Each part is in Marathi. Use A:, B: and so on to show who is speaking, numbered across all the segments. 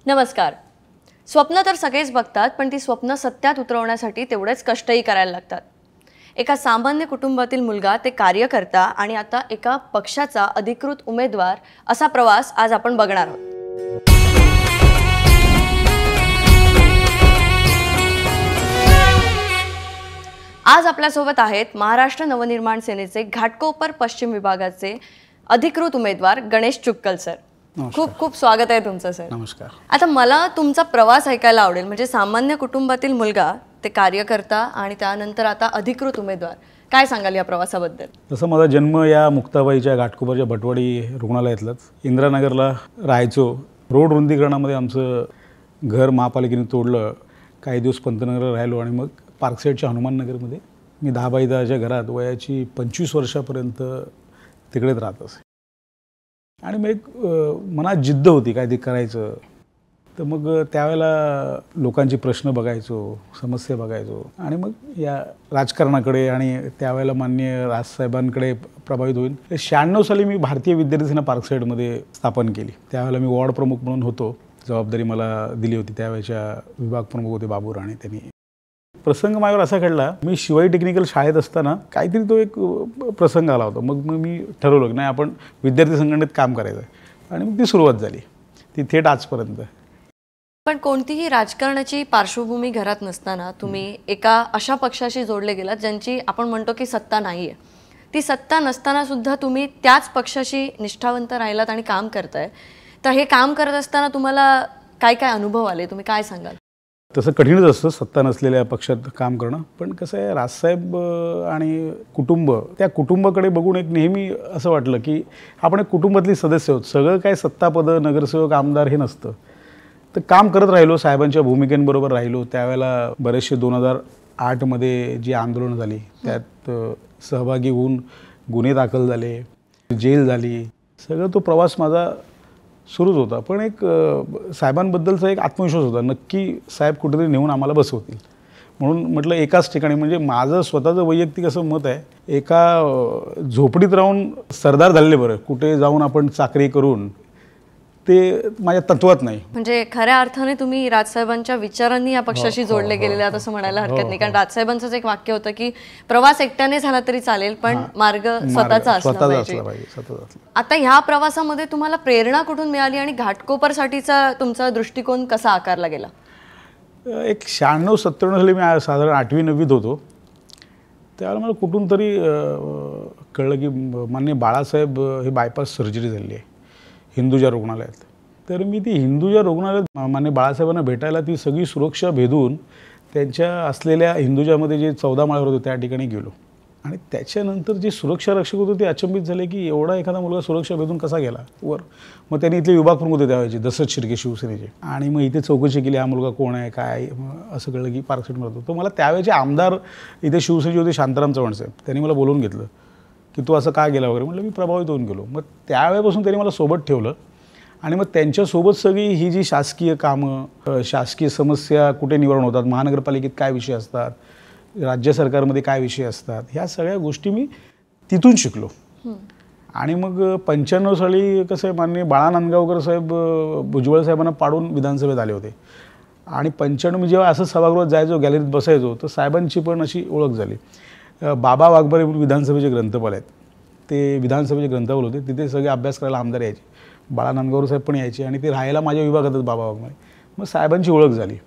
A: नमस्कार. स्वप्न तर सगळेच बघतात, पण ती स्वप्न सत्यात उतरवण्यासाठी तेवढेच कष्टही करायला लागतात. एका सामान्य कुटुंबातील मुलगा ते कार्यकर्ता आणि आता एका पक्षाचा अधिकृत उमेदवार असा प्रवास आज आपण बघणार आहोत. आज आपल्यासोबत आहेत महाराष्ट्र नवनिर्माण सेनेचे घाटकोपर पश्चिम विभागाचे अधिकृत उमेदवार गणेश चुक्कल सर. खूप खूप स्वागत आहे तुमचं सर.
B: नमस्कार.
A: आता मला तुमचा प्रवास ऐकायला आवडेल. म्हणजे सामान्य कुटुंबातील मुलगा ते कार्यकर्ता आणि त्यानंतर आता अधिकृत उमेदवार, काय सांगाल या प्रवासाबद्दल?
B: तसं माझा जन्म या मुक्ताबाईच्या घाटकोपरच्या भटवाडी रुग्णालयातलाच. इंदिरानगरला राहायचो. रोड रुंदीकरणामध्ये आमचं घर महापालिकेने तोडलं. काही दिवस पंतनगरला राहिलो आणि मग पार्कसाईडच्या हनुमाननगरमध्ये मी 10 बाय 10च्या घरात वयाची 25 वर्षापर्यंत तिकडेच राहत असे. आणि मग एक मनात जिद्द होती काय ते करायचं. तर मग त्यावेळेला लोकांचे प्रश्न बघायचो, समस्या बघायचो आणि मग या राजकारणाकडे आणि त्यावेळेला माननीय राजसाहेबांकडे प्रभावित होईल. 96 साली मी भारतीय विद्यार्थी सेना पार्कसाईडमध्ये स्थापन केली. त्यावेळेला मी वॉर्ड प्रमुख म्हणून होतो. जबाबदारी मला दिली होती. त्यावेळेच्या विभाग प्रमुख होते बाबू राणे. त्यांनी प्रसंग माझ्यावर असा घडला, मी शिवाई टेक्निकल शाळेत असताना काहीतरी तो एक प्रसंग आला होता. मग मी ठरवलं की नाही आपण विद्यार्थी संघटनेत काम करायचं आहे आणि मग ती सुरुवात झाली. ती थेट आजपर्यंत.
A: पण कोणतीही राजकारणाची पार्श्वभूमी घरात नसताना तुम्ही एका अशा पक्षाशी जोडले गेलात ज्यांची आपण म्हणतो की सत्ता नाही आहे. ती सत्ता नसताना सुद्धा तुम्ही त्याच पक्षाशी निष्ठावंत राहिलात आणि काम करताय. तर हे काम करत असताना तुम्हाला काय काय अनुभव आले, तुम्ही काय सांगाल?
B: तसं कठीणच असतं सत्ता नसलेल्या पक्षात काम करणं. पण कसं आहे, राजसाहेब आणि कुटुंब, त्या कुटुंबाकडे बघून एक नेहमी असं वाटलं की आपण एक कुटुंबातली सदस्य आहोत. सगळं काय सत्तापदं, नगरसेवक, आमदार हे नसतं. तर काम करत राहिलो, साहेबांच्या भूमिकेंबरोबर राहिलो. त्यावेळेला बरेचसे 2008मध्ये जी आंदोलनं झाली त्यात सहभागी होऊन गुन्हे दाखल झाले, जेल झाली. सगळं तो प्रवास माझा सुरूच होता. पण एक साहेबांबद्दलचा एक आत्मविश्वास होता, नक्की साहेब कुठेतरी नेऊन आम्हाला बसवतील. म्हणून म्हटलं एकाच ठिकाणी, म्हणजे माझं स्वतःचं वैयक्तिक असं मत आहे, एका झोपडीत राहून सरदार झालेले बरं, कुठे जाऊन आपण चाकरी करून, ते माझ्या तत्वात नाही.
A: म्हणजे खऱ्या अर्थाने तुम्ही राजसाहेबांच्या विचारांनी या पक्षाशी जोडले गेलेले आहात असं म्हणायला हरकत नाही. कारण राजसाहेबांचंच एक वाक्य होतं की प्रवास एकट्याने झाला तरी चालेल, पण मार्ग स्वतःचा असला पाहिजे. आता ह्या प्रवासामध्ये तुम्हाला प्रेरणा कुठून मिळाली आणि घाटकोपरसाठीचा तुमचा दृष्टिकोन कसा आकारला गेला?
B: एक 96-97 साली मी साधारण 8वी-9वीत होतो. त्यावेळेला मला कुठून तरी कळलं की माननीय बाळासाहेब हे बायपास सर्जरी झाली आहे हिंदुजा रुग्णालयात. तर मी ती हिंदुजा रुग्णालयात माननीय बाळासाहेबांना भेटायला ती सगळी सुरक्षा भेदून त्यांच्या असलेल्या हिंदुजामध्ये जे 14 माळ्यावर होते त्या ठिकाणी गेलो. आणि त्याच्यानंतर जे सुरक्षा रक्षक होते ते अचंबित झाले की एवढा एखादा मुलगा सुरक्षा भेदून कसा गेला वर. मग त्यांनी इथले विभाग प्रमुख होते त्यावेळेचे, दशरथ शिर्के शिवसेनेचे. आणि मग इथे चौकशी केली, हा मुलगा कोण आहे काय, असं कळलं की पार्कसाईडमध्ये होतो. तो मला त्यावेळेचे आमदार इथे शिवसेनेचे होते शांताराम चव्हाण साहेब, त्यांनी मला बोलवून घेतलं की तू असं का गेला वगैरे. म्हटलं मी प्रभावित होऊन गेलो. मग त्यावेळेपासून त्यांनी मला सोबत ठेवलं आणि मग त्यांच्यासोबत सगळी ही जी शासकीय कामं, शासकीय समस्या कुठे निवारण होतात, महानगरपालिकेत काय विषय असतात, राज्य सरकारमध्ये काय विषय असतात, ह्या सगळ्या गोष्टी मी तिथून शिकलो. आणि मग 95 साली कसं आहे, माननीय बाळा नांदगावकर साहेब भुजबळ साहेबांना पाडून विधानसभेत आले होते. आणि 95 मी जेव्हा असं सभागृहात जायचो, गॅलरीत बसायचो, तर साहेबांची पण अशी ओळख झाली. बाबा वाघबरे विधानसभेचे ग्रंथपाल आहेत. ते विधानसभेचे ग्रंथपाल होते. तिथे सगळे अभ्यास करायला आमदार यायचे. बाळा नांदगावकर साहेब पण यायचे आणि ते राहायला माझ्या विभागातच बाबा वाघबरे. मग साहेबांची ओळख झाली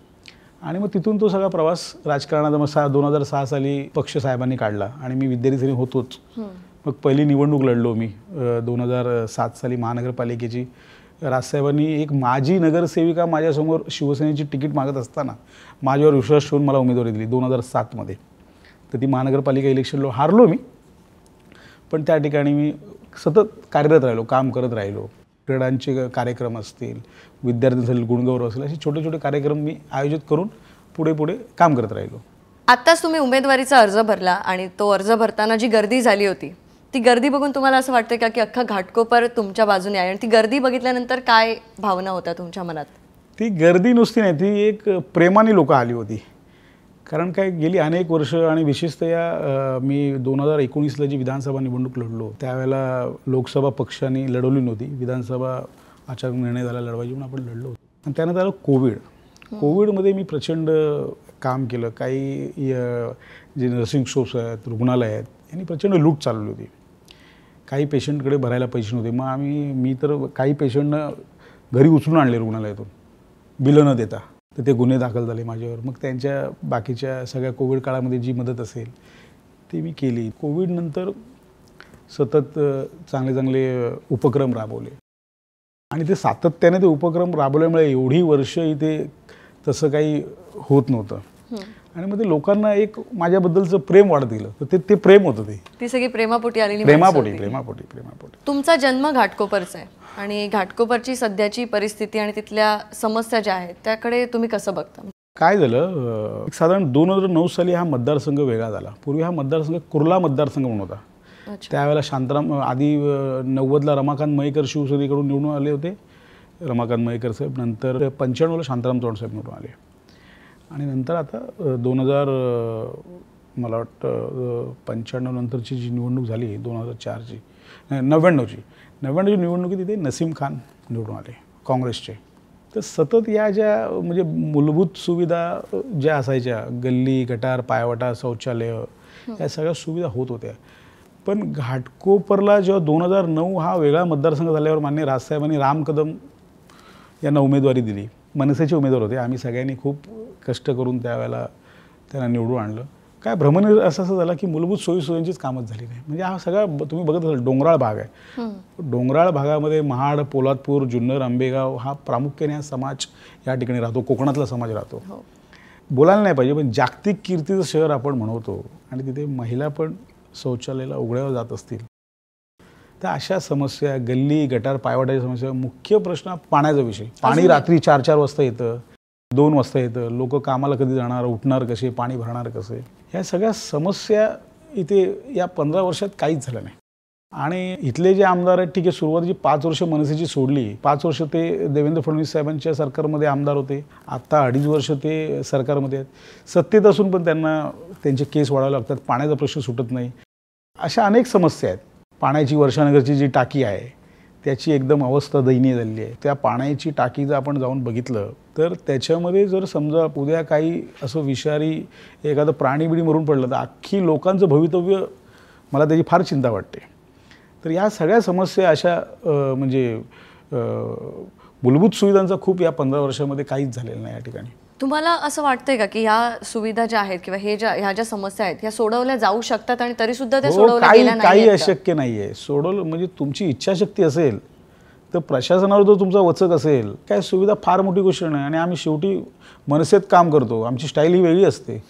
B: आणि मग तिथून तो सगळा प्रवास राजकारणाचा. मग 2006 साली पक्ष साहेबांनी काढला आणि मी विद्यार्थी सेनेत होतोच. मग पहिली निवडणूक लढलो मी 2007 साली महानगरपालिकेची. राजसाहेबांनी एक माजी नगरसेविका माझ्यासमोर शिवसेनेची तिकीट मागत असताना माझ्यावर विश्वास ठेवून मला उमेदवारी दिली 2007मध्ये. तर ती महानगरपालिका इलेक्शनला हारलो मी. पण त्या ठिकाणी मी सतत कार्यरत राहिलो, काम करत राहिलो. क्रीडांचे कार्यक्रम असतील, विद्यार्थ्यांसाठी गुणगौरव असेल, असे छोटे छोटे कार्यक्रम मी आयोजित करून पुढे पुढे काम करत राहिलो.
A: आत्ताच तुम्ही उमेदवारीचा अर्ज भरला आणि तो अर्ज भरताना जी गर्दी झाली होती, ती गर्दी बघून तुम्हाला असं वाटतं का की अख्खा घाटकोपर तुमच्या बाजूने आहे? आणि ती गर्दी बघितल्यानंतर काय भावना होत्या तुमच्या मनात?
B: ती गर्दी नुसती नाही, ती एक प्रेमाने लोक आली होती. कारण काय, गेली अनेक वर्ष आणि विशेषतः मी 2019ला जी विधानसभा निवडणूक लढलो त्यावेळेला लोकसभा पक्षाने लढवली नव्हती. विधानसभा अचानक निर्णय झाला लढवायची म्हणून आपण लढलो. आणि त्यानंतर आलं कोविड. कोविडमध्ये मी प्रचंड काम केलं. काही जे नर्सिंग शॉप्स आहेत, रुग्णालय आहेत, यांनी प्रचंड लूट चालवली होती. काही पेशंटकडे भरायला पैसे नव्हते. मग मी तर काही पेशंटनं घरी उचलून आणले रुग्णालयातून बिलं न देता. तर ते गुन्हे दाखल झाले माझ्यावर. मग त्यांच्या बाकीच्या सगळ्या कोविड काळामध्ये जी मदत असेल ती मी केली. कोविडनंतर सतत चांगले चांगले उपक्रम राबवले आणि ते सातत्याने ते उपक्रम राबवल्यामुळे एवढी वर्ष इथे तसं काही होत नव्हतं. आणि मग ते लोकांना एक माझ्याबद्दलचं प्रेम वाढत गेलं. तर ते प्रेम होतं. ती सगळी
A: प्रेमापोटी आलेली
B: प्रेमापोटी.
A: तुमचा जन्म घाटकोपरचा आहे आणि घाटकोपरची सध्याची परिस्थिती आणि तिथल्या समस्या ज्या आहेत त्याकडे तुम्ही कसं बघता?
B: काय झालं, साधारण 2009 साली हा मतदारसंघ वेगळा झाला. पूर्वी हा मतदारसंघ कुर्ला मतदारसंघ म्हणून होता. त्यावेळेला शांताराम आधी 90ला रमाकांत मयेकर शिवसेनेकडून निवडून आले होते, रमाकांत मयेकर साहेब. नंतर 95ला शांताराम चव्हाण साहेब निवडून आले आणि नंतर आता 2000 मला वाटतं 95 नंतरची जी निवडणूक झाली 2004ची 99ची निवडणुकीत तिथे नसीम खान निवडून आले काँग्रेसचे. तर सतत या ज्या म्हणजे मूलभूत सुविधा ज्या असायच्या, गल्ली गटार पायवाटा शौचालय, या सगळ्या सुविधा होत होत्या. पण घाटकोपरला जेव्हा 2009 हा वेगळा मतदारसंघ झाल्यावर माननीय राजसाहेबांनी राम कदम यांना उमेदवारी दिली. मनसेचे उमेदवार होते. आम्ही सगळ्यांनी खूप कष्ट करून त्यावेळेला त्यांना निवडून आणलं. काय भ्रमनिरास असं झालं की मूलभूत सोयीसुविधांचीच कामच झाली नाही. म्हणजे हा सगळा तुम्ही बघत असाल डोंगराळ भाग आहे. डोंगराळ भागामध्ये महाड, पोलादपूर, जुन्नर, आंबेगाव हा प्रामुख्याने हा समाज या ठिकाणी राहतो. कोकणातला समाज राहतो. बोलायला नाही पाहिजे पण जागतिक कीर्तीचं शहर आपण म्हणवतो आणि तिथे महिला पण शौचालयाला उघड्यावर जात असतील. तर अशा समस्या, गल्ली गटार पायवाटाच्या समस्या, मुख्य प्रश्न पाण्याचा विषय. पाणी रात्री 4-4 वाजता येतं, 2 वाजता येतं. लोक कामाला कधी जाणार, उठणार कसे, पाणी भरणार कसे, ह्या सगळ्या समस्या इथे या 15 वर्षात काहीच झालं नाही. आणि इथले जे आमदार आहेत, ठीक आहे, सुरुवातीची 5 वर्ष मनसेची सोडली, 5 वर्ष ते देवेंद्र फडणवीस साहेबांच्या सरकारमध्ये आमदार होते. आता 2.5 वर्ष ते सरकारमध्ये आहेत. सत्तेत असून पण त्यांना त्यांचे केस वाढावे लागतात. पाण्याचा प्रश्न सुटत नाही. अशा अनेक समस्या आहेत. पाण्याची वर्षानगरची जी टाकी आहे त्याची एकदम अवस्था दयनीय झालेली आहे. त्या पाण्याची टाकी जर आपण जाऊन बघितलं तर त्याच्यामध्ये जर समजा उद्या काही असं विषारी एखादं प्राणी बिडी मरून पडलं तर अख्खी लोकांचं भवितव्य, मला त्याची फार चिंता वाटते. तर या सगळ्या समस्या अशा म्हणजे मूलभूत सुविधांचा खूप या 15 वर्षामध्ये काहीच झालेलं नाही या ठिकाणी.
A: तुम्हाला असं वाटतंय का की ह्या सुविधा ज्या आहेत किंवा ह्या ज्या समस्या आहेत ह्या सोडवल्या जाऊ शकतात आणि तरी सुद्धा त्या सोडवल्या गेल्या नाहीत?
B: काही अशक्य नाहीये. सोडवलं म्हणजे तुमची इच्छाशक्ती असेल तर प्रशासनावर जर तुमचा वचक असेल, काय सुविधा फार मोठी गोष्ट नाही. आणि आम्ही शेवटी मनसेत काम करतो, आमची स्टाईल ही वेगळी असते.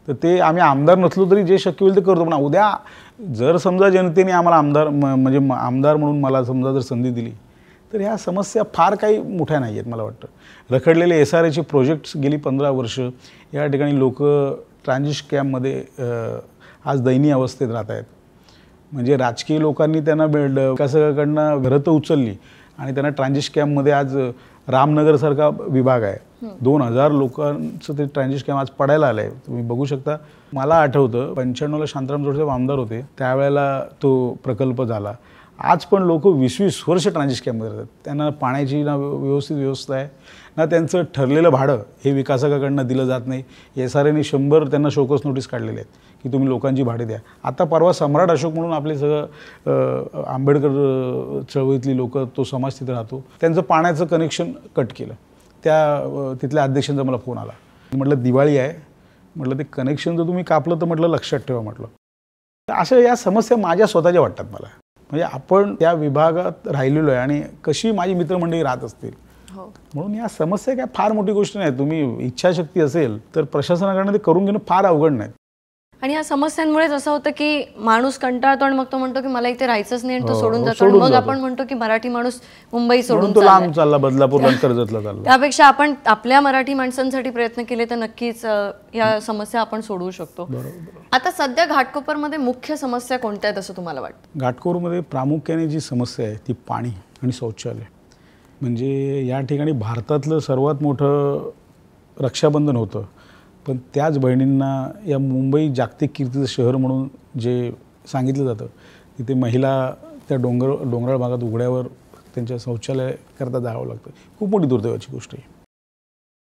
B: तर ते आम्ही आमदार नसलो तरी जे शक्य होईल ते करतो. पण उद्या जर समजा जनतेने आम्हाला आमदार म्हणून मला समजा जर संधी दिली तर ह्या समस्या फार काही मोठ्या नाही आहेत. मला वाटतं रखडलेले SRAचे प्रोजेक्ट्स गेली 15 वर्ष या ठिकाणी लोक ट्रान्झिट कॅम्पमध्ये आज दयनीय अवस्थेत राहत आहेत. म्हणजे राजकीय लोकांनी त्यांना विकासकाकडनं घरं तर उचलली आणि त्यांना ट्रान्झिट कॅम्पमध्ये आज रामनगरसारखा विभाग आहे. 2000 लोकांचं ते ट्रान्झिट कॅम्प आज पडायला आलं आहे. तुम्ही बघू शकता. मला आठवतं 95ला शांताराम जोडसाहेब आमदार होते, त्यावेळेला तो प्रकल्प झाला. आज पण लोक 20-20 वर्ष ट्रान्झिट कॅम्पमध्ये राहतात. त्यांना पाण्याची ना व्यवस्थित व्यवस्था आहे ना त्यांचं ठरलेलं भाडं हे विकासकाकडनं दिलं जात नाही. SRAने 100 त्यांना शोकस नोटीस काढलेले आहेत की तुम्ही लोकांची भाडे द्या. आता परवा सम्राट अशोक म्हणून आपले सगळं आंबेडकर चळवळीतली लोक, तो समाज तिथे राहतो, त्यांचं पाण्याचं कनेक्शन कट केलं. तिथल्या अध्यक्षांचा मला फोन आला. म्हटलं दिवाळी आहे, म्हटलं ते कनेक्शन जर तुम्ही कापलं तर म्हटलं लक्षात ठेवा म्हटलं. तर अशा या समस्या माझ्या स्वतःच्या वाटतात मला. म्हणजे आपण त्या विभागात राहिलेलो आहे आणि कशी माझी मित्रमंडळी राहत असतील, म्हणून या समस्या काय फार मोठी गोष्ट नाही. तुम्ही इच्छाशक्ती असेल तर प्रशासनाकडनं ते करून घेणं फार अवघड नाही.
A: आणि या समस्यांमुळेच असं होतं की माणूस कंटाळतो आणि मग तो म्हणतो की मला इथे राहायचंच नाही आणि तो सोडून जातो. मग आपण म्हणतो की मराठी माणूस मुंबई सोडून
B: लांब चालला, बदलापूरला, कर्जतला चालला.
A: त्यापेक्षा आपण आपल्या मराठी माणसांसाठी प्रयत्न केले तर नक्कीच या समस्या आपण सोडवू शकतो. आता सध्या घाटकोपरमध्ये मुख्य समस्या कोणत्या आहेत असं तुम्हाला वाटतं?
B: घाटकोपरमध्ये प्रामुख्याने जी समस्या आहे ती पाणी आणि शौचालय. म्हणजे या ठिकाणी भारतातलं सर्वात मोठं रक्षाबंधन होतं, पण त्याच बहिणींना या मुंबई जागतिक कीर्तीचं शहर म्हणून जे सांगितलं जातं, तिथे महिला त्या डोंगराळ भागात उघड्यावर त्यांच्या शौचालयाकरता जावं लागतं. खूप मोठी दुर्दैवाची गोष्ट आहे.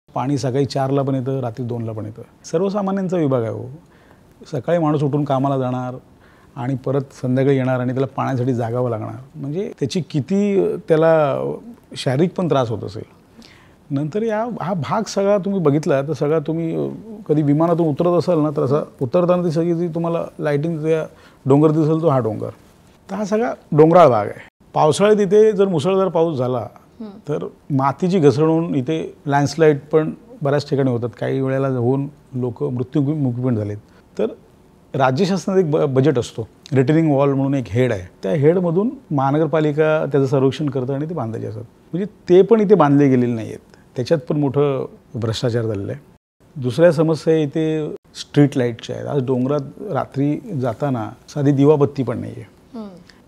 B: पाणी सकाळी 4ला पण येतं, रात्री 2ला पण येतं. सर्वसामान्यांचा विभाग आहे हो. सकाळी माणूस उठून कामाला जाणार आणि परत संध्याकाळी येणार आणि त्याला पाण्यासाठी जागावं लागणार. म्हणजे त्याची किती त्याला शारीरिक पण त्रास होत असेल. नंतर हा भाग सगळा तुम्ही बघितला तर सगळा तुम्ही कधी विमानातून उतरत असाल ना, तर असा उतरताना ती सगळी जी तुम्हाला लाईटिंग डोंगर दिसेल तो हा डोंगर. तर हा सगळा डोंगराळ भाग आहे. पावसाळ्यात इथे जर मुसळधार पाऊस झाला तर मातीची घसरण होऊन इथे लँडस्लाईड पण बऱ्याच ठिकाणी होतात. काही वेळेला होऊन लोक मृत्युमुखी पण झालेत. तर राज्य शासनात एक बजेट असतो, रिटेनिंग वॉल म्हणून एक हेड आहे. त्या हेडमधून महानगरपालिका त्याचं सर्वेक्षण करतं आणि ते बांधायचे असतात. म्हणजे ते पण इथे बांधले गेलेले नाही आहेत. त्याच्यात पण मोठं भ्रष्टाचार झालेलं आहे. दुसऱ्या समस्या इथे स्ट्रीट लाईटच्या आहेत. आज डोंगरात रात्री जाताना साधी दिवाबत्ती पण नाही आहे.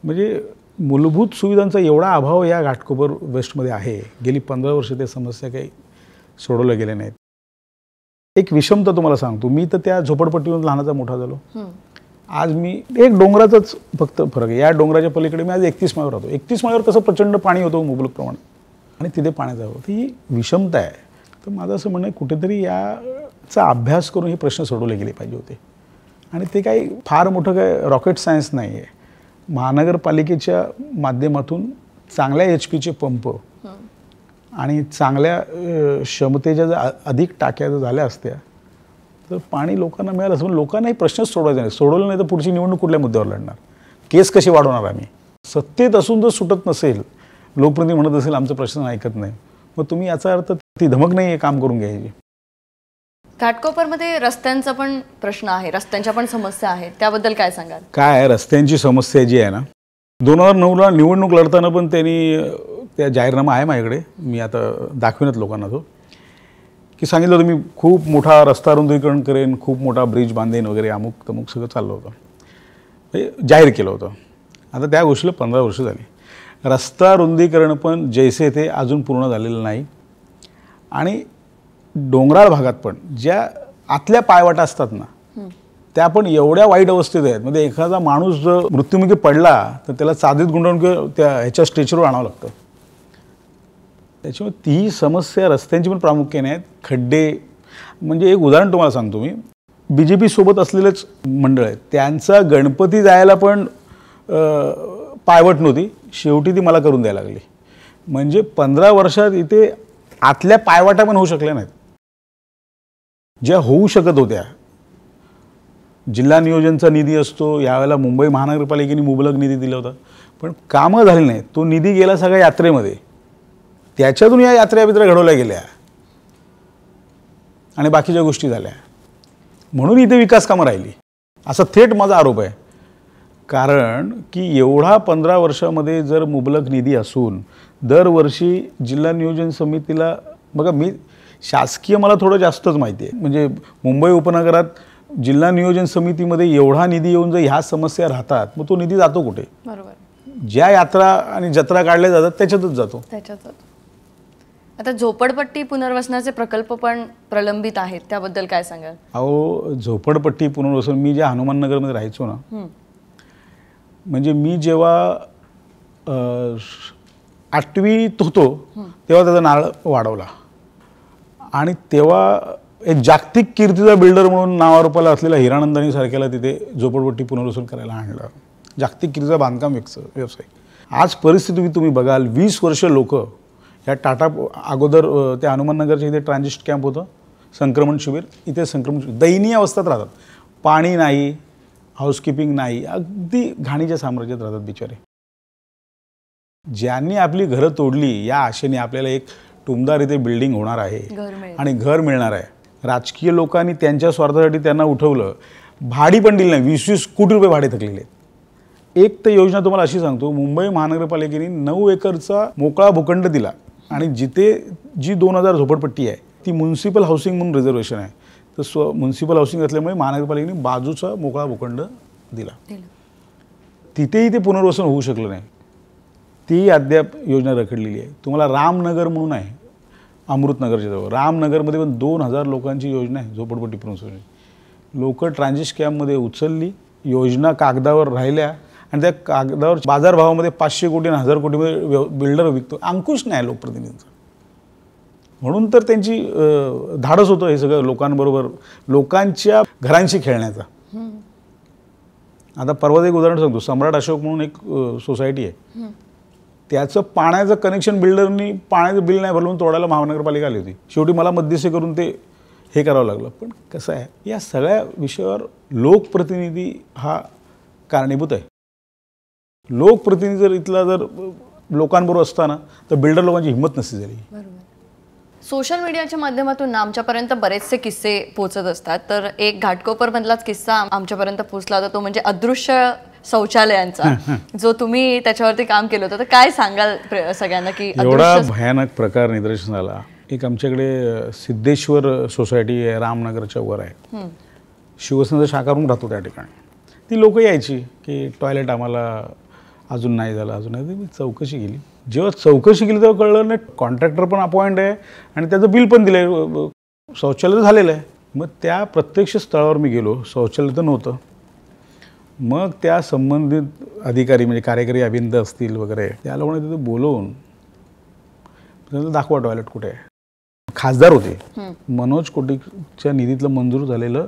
B: म्हणजे मूलभूत सुविधांचा एवढा अभाव या घाटकोपर वेस्टमध्ये आहे. गेली 15 वर्ष त्या समस्या काही सोडवल्या गेल्या नाहीत. एक विषमता तुम्हाला सांगतो. मी तर त्या झोपडपट्टीवर लहानाचा मोठा झालो. आज मी एक डोंगराचाच फक्त फरक आहे. या डोंगराच्या पलीकडे मी आज 31 माळ्यावर राहतो. 31 माळ्यावर कसं प्रचंड पाणी होतं मुबलक प्रमाणात आणि तिथे पाण्याचा अभाव. ही विषमता आहे. तर माझं असं म्हणणं आहे कुठेतरी याचा अभ्यास करून हे प्रश्न सोडवले गेले पाहिजे होते. आणि ते काही फार मोठं काय रॉकेट सायन्स नाही आहे. महानगरपालिकेच्या माध्यमातून चांगल्या HP चे पंप आणि चांगल्या क्षमतेच्या जर अधिक टाक्या जर झाल्या असत्या तर पाणी लोकांना मिळालं असं. लोकांनाही प्रश्नच सोडवायचा नाही. सोडवलं नाही तर पुढची निवडणूक कुठल्या मुद्द्यावर लढणार, केस कशी वाढवणार आम्ही. सत्तेत असून जर सुटत नसेल, लोकप्रतिनिधी म्हणत असेल आमचं प्रश्न ऐकत नाही, मग तुम्ही याचा अर्थ ती धमक नाही आहे काम करून घ्यायची.
A: घाटकोपरमध्ये रस्त्यांचा पण प्रश्न आहे, रस्त्यांच्या पण समस्या आहेत, त्याबद्दल काय सांगाल?
B: काय आहे, रस्त्यांची समस्या जी आहे ना, 2009ला निवडणूक लढताना पण त्यांनी त्या जाहीरनामा आहे माझ्याकडे, मी आता दाखविनच लोकांना तो, की सांगितलं होतं मी खूप मोठा रस्ता रुंदीकरण करेन, खूप मोठा ब्रिज बांधेन वगैरे, अमुक तमुक सगळं चाललं होतं, म्हणजे जाहीर केलं होतं. आता त्या गोष्टीला 15 वर्ष झाली. रस्ता रुंदीकरण पण जैसे ते अजून पूर्ण झालेलं नाही. आणि डोंगराळ भागात पण ज्या आतल्या पायवाटा असतात ना, त्या पण एवढ्या वाईट अवस्थेत आहेत. म्हणजे एखादा माणूस जर मृत्युमुखी पडला तर त्याला चादीत गुंडाळून किंवा त्या ह्याच्या स्ट्रेचरवर आणावं लागतं. त्याच्यामुळे ती समस्या रस्त्यांची पण प्रामुख्याने आहेत. खड्डे, म्हणजे एक उदाहरण तुम्हाला सांगतो मी, BJP सोबत असलेलेच मंडळ आहेत, त्यांचा गणपती जायला पण पायवट नव्हती, शेवटी ती मला करून द्यायला लागली. म्हणजे 15 वर्षात इथे आतल्या पायवाटा पण होऊ शकल्या नाहीत, ज्या होऊ शकत होत्या. जिल्हा नियोजनचा निधी असतो, यावेळेला मुंबई महानगरपालिकेने मुबलक निधी दिला होता, पण कामं झाली नाही. तो निधी गेला सगळ्या यात्रेमध्ये, त्याच्यातून या यात्रा घडवल्या गेल्या आणि बाकीच्या गोष्टी झाल्या. म्हणून इथे विकास कामं राहिली, असा थेट माझा आरोप आहे. कारण की एवढा 15 वर्षामध्ये जर मुबलक निधी असून दरवर्षी जिल्हा नियोजन समितीला, बघा मी शासकीय मला थोडं जास्तच माहिती आहे, म्हणजे मुंबई उपनगरात जिल्हा नियोजन समितीमध्ये एवढा निधी येऊन जर ह्या समस्या राहतात, मग तो निधी जातो कुठे?
A: बरोबर,
B: ज्या यात्रा आणि जत्रा काढल्या जातात त्याच्यातच जातो.
A: आता झोपडपट्टी पुनर्वसनाचे प्रकल्प पण प्रलंबित आहेत, त्याबद्दल काय सांगाल?
B: अहो, झोपडपट्टी पुनर्वसन, मी ज्या हनुमाननगरमध्ये राहायचो ना, म्हणजे मी जेव्हा 8वीत होतो तेव्हा त्याचा नारळ वाढवला आणि तेव्हा एक जागतिक कीर्तीचा बिल्डर म्हणून नावारूपाला असलेला हिरानंदानी सारख्याला तिथे झोपडपट्टी पुनर्वसन करायला आणलं. जागतिक कीर्तीचा बांधकाम व्यवसाय. आज परिस्थिती तुम्ही बघाल, 20 वर्ष लोक या टाटा अगोदर त्या हनुमाननगरच्या इथे ट्रान्झिस्ट कॅम्प होतं, संक्रमण शिबिर, इथे संक्रमण शिबिर, दयनीय अवस्थेत राहतात. पाणी नाही, हाऊसकीपिंग नाही, अगदी घाणीच्या साम्राज्यात राहतात बिचारे. ज्यांनी आपली घरं तोडली या आशेने आपल्याला एक टुमदार इथे बिल्डिंग होणार आहे आणि घर मिळणार आहे. राजकीय लोकांनी त्यांच्या स्वार्थासाठी त्यांना उठवलं, भाडी पण दिली नाही, 20-20 कोटी रुपये भाडे थकलेले आहेत. एक तर योजना तुम्हाला अशी सांगतो, मुंबई महानगरपालिकेने 9 एकरचा मोकळा भूखंड दिला आणि जिथे जी 2000 झोपडपट्टी आहे ती म्युन्सिपल हाऊसिंग म्हणून रिझर्वेशन आहे, तर म्युन्सिपल हाऊसिंग असल्यामुळे महानगरपालिकेने बाजूचा मोकळा भूखंड दिला. तिथेही ते पुनर्वसन होऊ शकलं नाही. ती अद्याप योजना रखडलेली आहे. तुम्हाला रामनगर म्हणून आहे अमृतनगरच्या जवळ, रामनगरमध्ये पण 2000 लोकांची योजना आहे झोपडपट्टी पुनर्वसन. लोक ट्रान्झिस्ट कॅम्पमध्ये उचलली, योजना कागदावर राहिल्या आणि त्या कागदावर बाजारभावामध्ये 500 कोटी आणि 1000 कोटीमध्ये बिल्डर विकतो. अंकुश नाही लोकप्रतिनिधींचा. म्हणून तर त्यांची धाडस होतं हे सगळं लोकांबरोबर, लोकांच्या घरांशी खेळण्याचा. आता परवाच एक उदाहरण सांगतो. सम्राट अशोक म्हणून एक सोसायटी आहे, त्याचं पाण्याचं कनेक्शन बिल्डरनी पाण्याचं बिल नाही भरलं म्हणून तोडायला महानगरपालिका आली होती. शेवटी मला मध्यस्थी करून ते हे करावं लागलं. पण कसं आहे, या सगळ्या विषयावर लोकप्रतिनिधी हा कारणीभूत आहे. लोकप्रतिनिधी जर इथला जर लोकांबरोबर असताना तर बिल्डर लोकांची हिंमत नसती झाली.
A: सोशल मीडियाच्या माध्यमातून आमच्यापर्यंत बरेचसे किस्से पोहोचत असतात. तर एक घाटकोपरमधलाच किस्सा आमच्यापर्यंत पोहोचला होता, तो म्हणजे अदृश्य शौचालयांचा, जो तुम्ही त्याच्यावरती काम केलं होतं. तर काय सांगाल सगळ्यांना की
B: एवढा भयानक प्रकार निदर्शनास आला. एक आमच्याकडे सिद्धेश्वर सोसायटी आहे, रामनगरच्या वर आहे. शिवसेनेचा शाखारूम राहतो त्या ठिकाणी. ती लोक यायची की टॉयलेट आम्हाला अजून नाही झालं, अजून नाही. मी चौकशी केली. जेव्हा चौकशी केली तेव्हा कळलं नाही, कॉन्ट्रॅक्टर पण अपॉइंट आहे आणि त्याचं बिल पण दिलं आहे, शौचालय झालेलं आहे. मग त्या प्रत्यक्ष स्थळावर मी गेलो, शौचालय तर नव्हतं. मग त्या संबंधित अधिकारी म्हणजे कार्यकारी अभियंता असतील वगैरे, त्या लोकांना तिथे बोलवून त्यांचं दाखवा टॉयलेट कुठे आहे. खासदार होते, मनोज कोटीच्या निधीतलं मंजूर झालेलं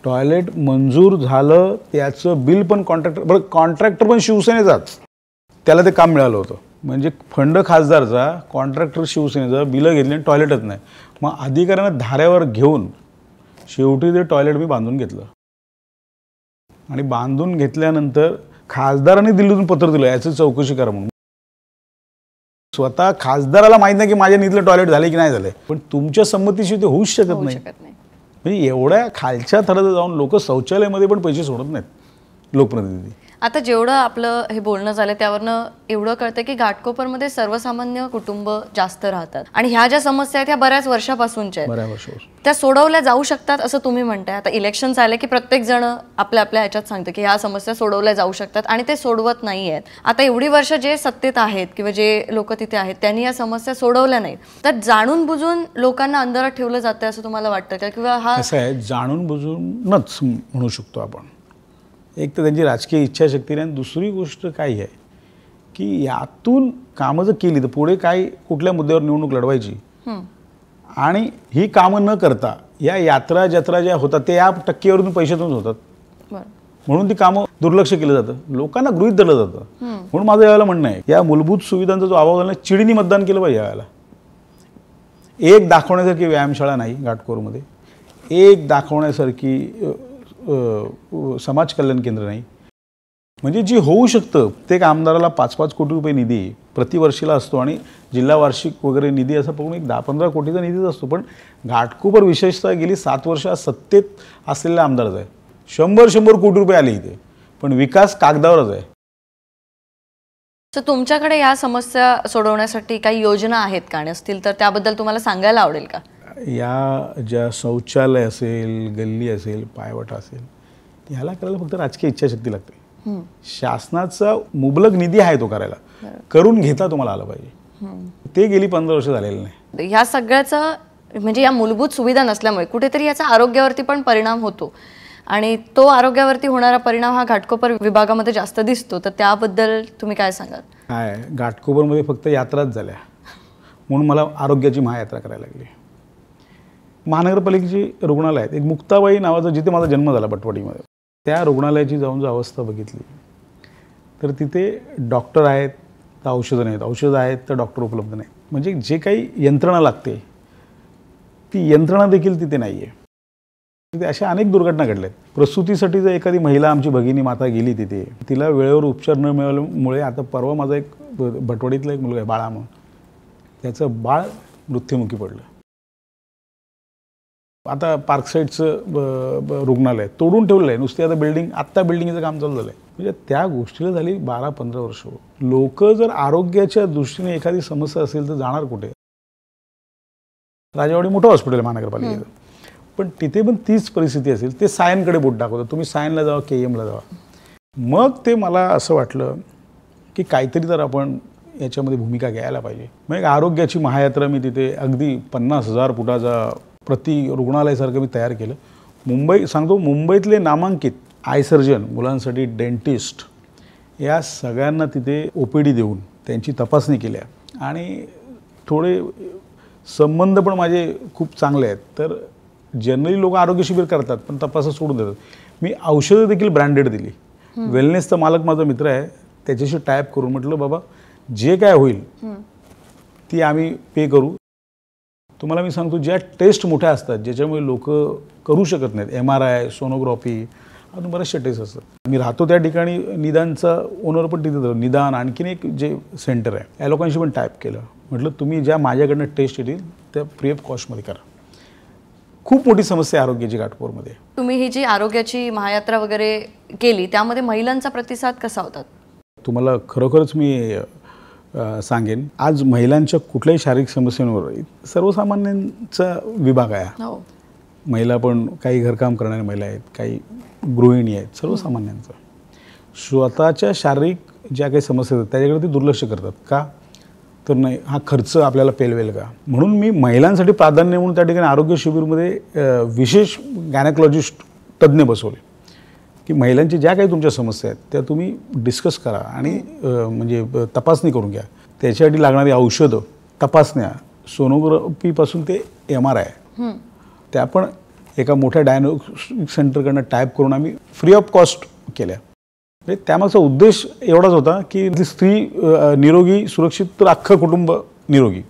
B: टॉयलेट मंजूर झालं, त्याचं बिल पण कॉन्ट्रॅक्टर पण शिवसेनेचाच, त्याला ते काम मिळालं होतं. म्हणजे फंड खासदारचा, कॉन्ट्रॅक्टर शिवसेनेचा, बिलं घेतली आणि टॉयलेटच नाही. मग अधिकाऱ्यांना धाऱ्यावर घेऊन शेवटी ते टॉयलेट मी बांधून घेतलं. आणि बांधून घेतल्यानंतर खासदारांनी दिल्लीतून पत्र दिलं याची चौकशी करा म्हणून. स्वतः खासदाराला माहीत नाही की माझ्या निधीतलं टॉयलेट झाले की नाही झाले, पण तुमच्या संमतीशी ते होऊच शकत नाही. म्हणजे एवढ्या खालच्या थरात जाऊन लोक शौचालयामध्ये पण पैसे सोडत नाहीत लोकप्रतिनिधी.
A: आता जेवढं आपलं हे बोलणं झालं त्यावरनं एवढं कळतं की घाटकोपरमध्ये सर्वसामान्य कुटुंब जास्त राहतात आणि ह्या ज्या समस्या आहेत ह्या बऱ्याच वर्षापासूनच्या आहेत, त्या सोडवल्या जाऊ शकतात असं तुम्ही म्हणताय. आता इलेक्शन झाले की प्रत्येक जण आपल्या आपल्या ह्याच्यात सांगतं की ह्या समस्या सोडवल्या जाऊ शकतात आणि ते सोडवत नाही आहेत. आता एवढी वर्ष जे सत्तेत आहेत किंवा जे लोक तिथे आहेत त्यांनी या समस्या सोडवल्या नाहीत, तर जाणून बुजून लोकांना अंधारात ठेवलं जातं असं तुम्हाला वाटतं का? किंवा हा
B: कसं आहे, जाणून बुजूनच म्हणू शकतो आपण. एक तर त्यांची राजकीय इच्छाशक्ती नाही, दुसरी गोष्ट काय आहे की यातून कामं जर केली तर पुढे काय कुठल्या मुद्द्यावर निवडणूक लढवायची आणि ही कामं न करता या यात्रा जत्रा ज्या होतात ते या टक्केवरून पैशातून होतात, म्हणून ती कामं दुर्लक्ष केलं जातं, लोकांना गृहीत धरलं जातं. म्हणून माझं यावेळेला म्हणणं आहे, या मूलभूत सुविधांचा जो अभाव झाला, चिडीनी मतदान केलं पाहिजे. यावेळेला एक दाखवण्यासारखी व्यायामशाळा नाही घाटकोरमध्ये, एक दाखवण्यासारखी समाज कल्याण केंद्र नाही. म्हणजे जी होऊ शकतं ते आमदाराला 5-5 कोटी रुपये निधी प्रतिवर्षीला असतो आणि जिल्हा वार्षिक वगैरे निधी असा बघून एक 10-15 कोटीचा निधीच असतो. पण घाटकोपर विशेषतः गेली 7 वर्ष सत्तेत असलेल्या आमदारच आहे. 100 कोटी रुपये आले इथे, पण विकास कागदावरच आहे.
A: तर तुमच्याकडे या समस्या सोडवण्यासाठी काही योजना आहेत का, असतील तर त्याबद्दल तुम्हाला सांगायला आवडेल का?
B: या ज्या शौचालय असेल, गल्ली असेल, पायवाटा असेल, ह्याला करायला फक्त राजकीय इच्छाशक्ती लागते. शासनाचा मुबलक निधी आहे तो करायला, करून घेता तुम्हाला आलं पाहिजे. ते गेली 15 वर्ष झालेलं नाही.
A: ह्या सगळ्याचा म्हणजे या मूलभूत सुविधा नसल्यामुळे कुठेतरी याचा आरोग्यावरती पण परिणाम होतो आणि तो आरोग्यावरती होणारा परिणाम हा घाटकोपर विभागामध्ये जास्त दिसतो. तर त्याबद्दल तुम्ही काय सांगाल?
B: काय घाटकोपरमध्ये फक्त यात्राच झाल्या म्हणून मला आरोग्याची महायात्रा करायला लागली. महानगरपालिकेची रुग्णालय आहेत, एक मुक्ताबाई नावाचं, जिथे माझा जन्म झाला बटवाडीमध्ये, त्या रुग्णालयाची जाऊन जर अवस्था बघितली तर तिथे डॉक्टर आहेत तर औषधं नाहीत, औषधं आहेत तर डॉक्टर उपलब्ध नाही. म्हणजे जे काही यंत्रणा लागते ती यंत्रणा देखील तिथे नाही आहे. तिथे अशा अनेक दुर्घटना घडल्यात. प्रसूतीसाठी जर एखादी महिला, आमची भगिनी माता गेली तिथे, तिला वेळेवर उपचार न मिळाल्यामुळे, आता परवा माझा एक भटवाडीतला एक मुलगा आहे बाळा म्हणून, त्याचं बाळ मृत्युमुखी पडलं. आता पार्कसाईडचं रुग्णालय तोडून ठेवलं आहे, नुसती आता बिल्डिंगचं काम चालू झालं आहे. म्हणजे त्या गोष्टीला झाली 12-15 वर्ष. लोक जर आरोग्याच्या दृष्टीने एखादी समस्या असेल तर जाणार कुठे? राजावाडी मोठं हॉस्पिटल आहे महानगरपालिकेचं, पण तिथे पण तीच परिस्थिती असेल, ते सायनकडे बोट दाखवतं, तुम्ही सायनला जावा, KMला जावा. मग ते मला असं वाटलं की काहीतरी तर आपण याच्यामध्ये भूमिका घ्यायला पाहिजे. मग आरोग्याची महायात्रा मी तिथे अगदी 50,000 फुटाचा प्रति रुग्णालयासारखं मी तयार केलं. मुंबईतले नामांकित आय सर्जन, मुलांसाठी डेंटिस्ट, या सगळ्यांना तिथे OPD देऊन त्यांची तपासणी केल्या आणि थोडे संबंध पण माझे खूप चांगले आहेत. तर जनरली लोक आरोग्य शिबिर करतात पण तपास सोडून देतात. मी औषधं देखील ब्रँडेड दिली. वेलनेसचा मालक माझा मित्र आहे, त्याच्याशी टायप करून म्हटलं बाबा जे काय होईल ती आम्ही पे करू. तुम्हाला मी सांगतो, ज्या टेस्ट मोठ्या असतात ज्याच्यामुळे लोक करू शकत नाहीत, MRI, सोनोग्राफी, अजून बऱ्याचशा टेस्ट असतात. मी राहतो त्या ठिकाणी, निदानचा ओनर पण तिथे होता. निदान आणखीन एक जे सेंटर आहे, या लोकांशी पण टाईप केलं. म्हटलं तुम्ही ज्या माझ्याकडनं टेस्ट येतील त्या फ्री ऑफ कॉस्टमध्ये करा. खूप मोठी समस्या आहे आरोग्याची घाटकोपरमध्ये.
A: तुम्ही ही जी आरोग्याची महायात्रा वगैरे केली त्यामध्ये महिलांचा प्रतिसाद कसा होता?
B: तुम्हाला खरोखरच मी सांगेन, आज महिलांच्या कुठल्याही शारीरिक समस्यांवर सर्वसामान्यांचा विभाग आहे.
A: हो.
B: महिला पण काही घरकाम करणाऱ्या महिला आहेत, काही गृहिणी आहेत, सर्वसामान्यांचं स्वतःच्या शारीरिक ज्या काही समस्या आहेत त्याच्याकडे ते दुर्लक्ष करतात. का तर नाही, हा खर्च आपल्याला पेलवेल का, म्हणून मी महिलांसाठी प्राधान्य म्हणून त्या ठिकाणी आरोग्य शिबिरमध्ये विशेष गायनेकॉलॉजिस्ट तज्ज्ञ बसवले की महिलांची ज्या काही तुमच्या समस्या आहेत त्या तुम्ही डिस्कस करा आणि म्हणजे तपासणी करून घ्या. त्याच्यासाठी लागणारी औषधं, तपासण्या, सोनोग्राफीपासून ते MRI त्या पण एका मोठ्या डायग्नोस्टिक सेंटरकडनं टाईप करून आम्ही फ्री ऑफ कॉस्ट केल्या. म्हणजे त्यामागचा उद्देश एवढाच होता की स्त्री निरोगी, सुरक्षित, तर अख्खं कुटुंब निरोगी.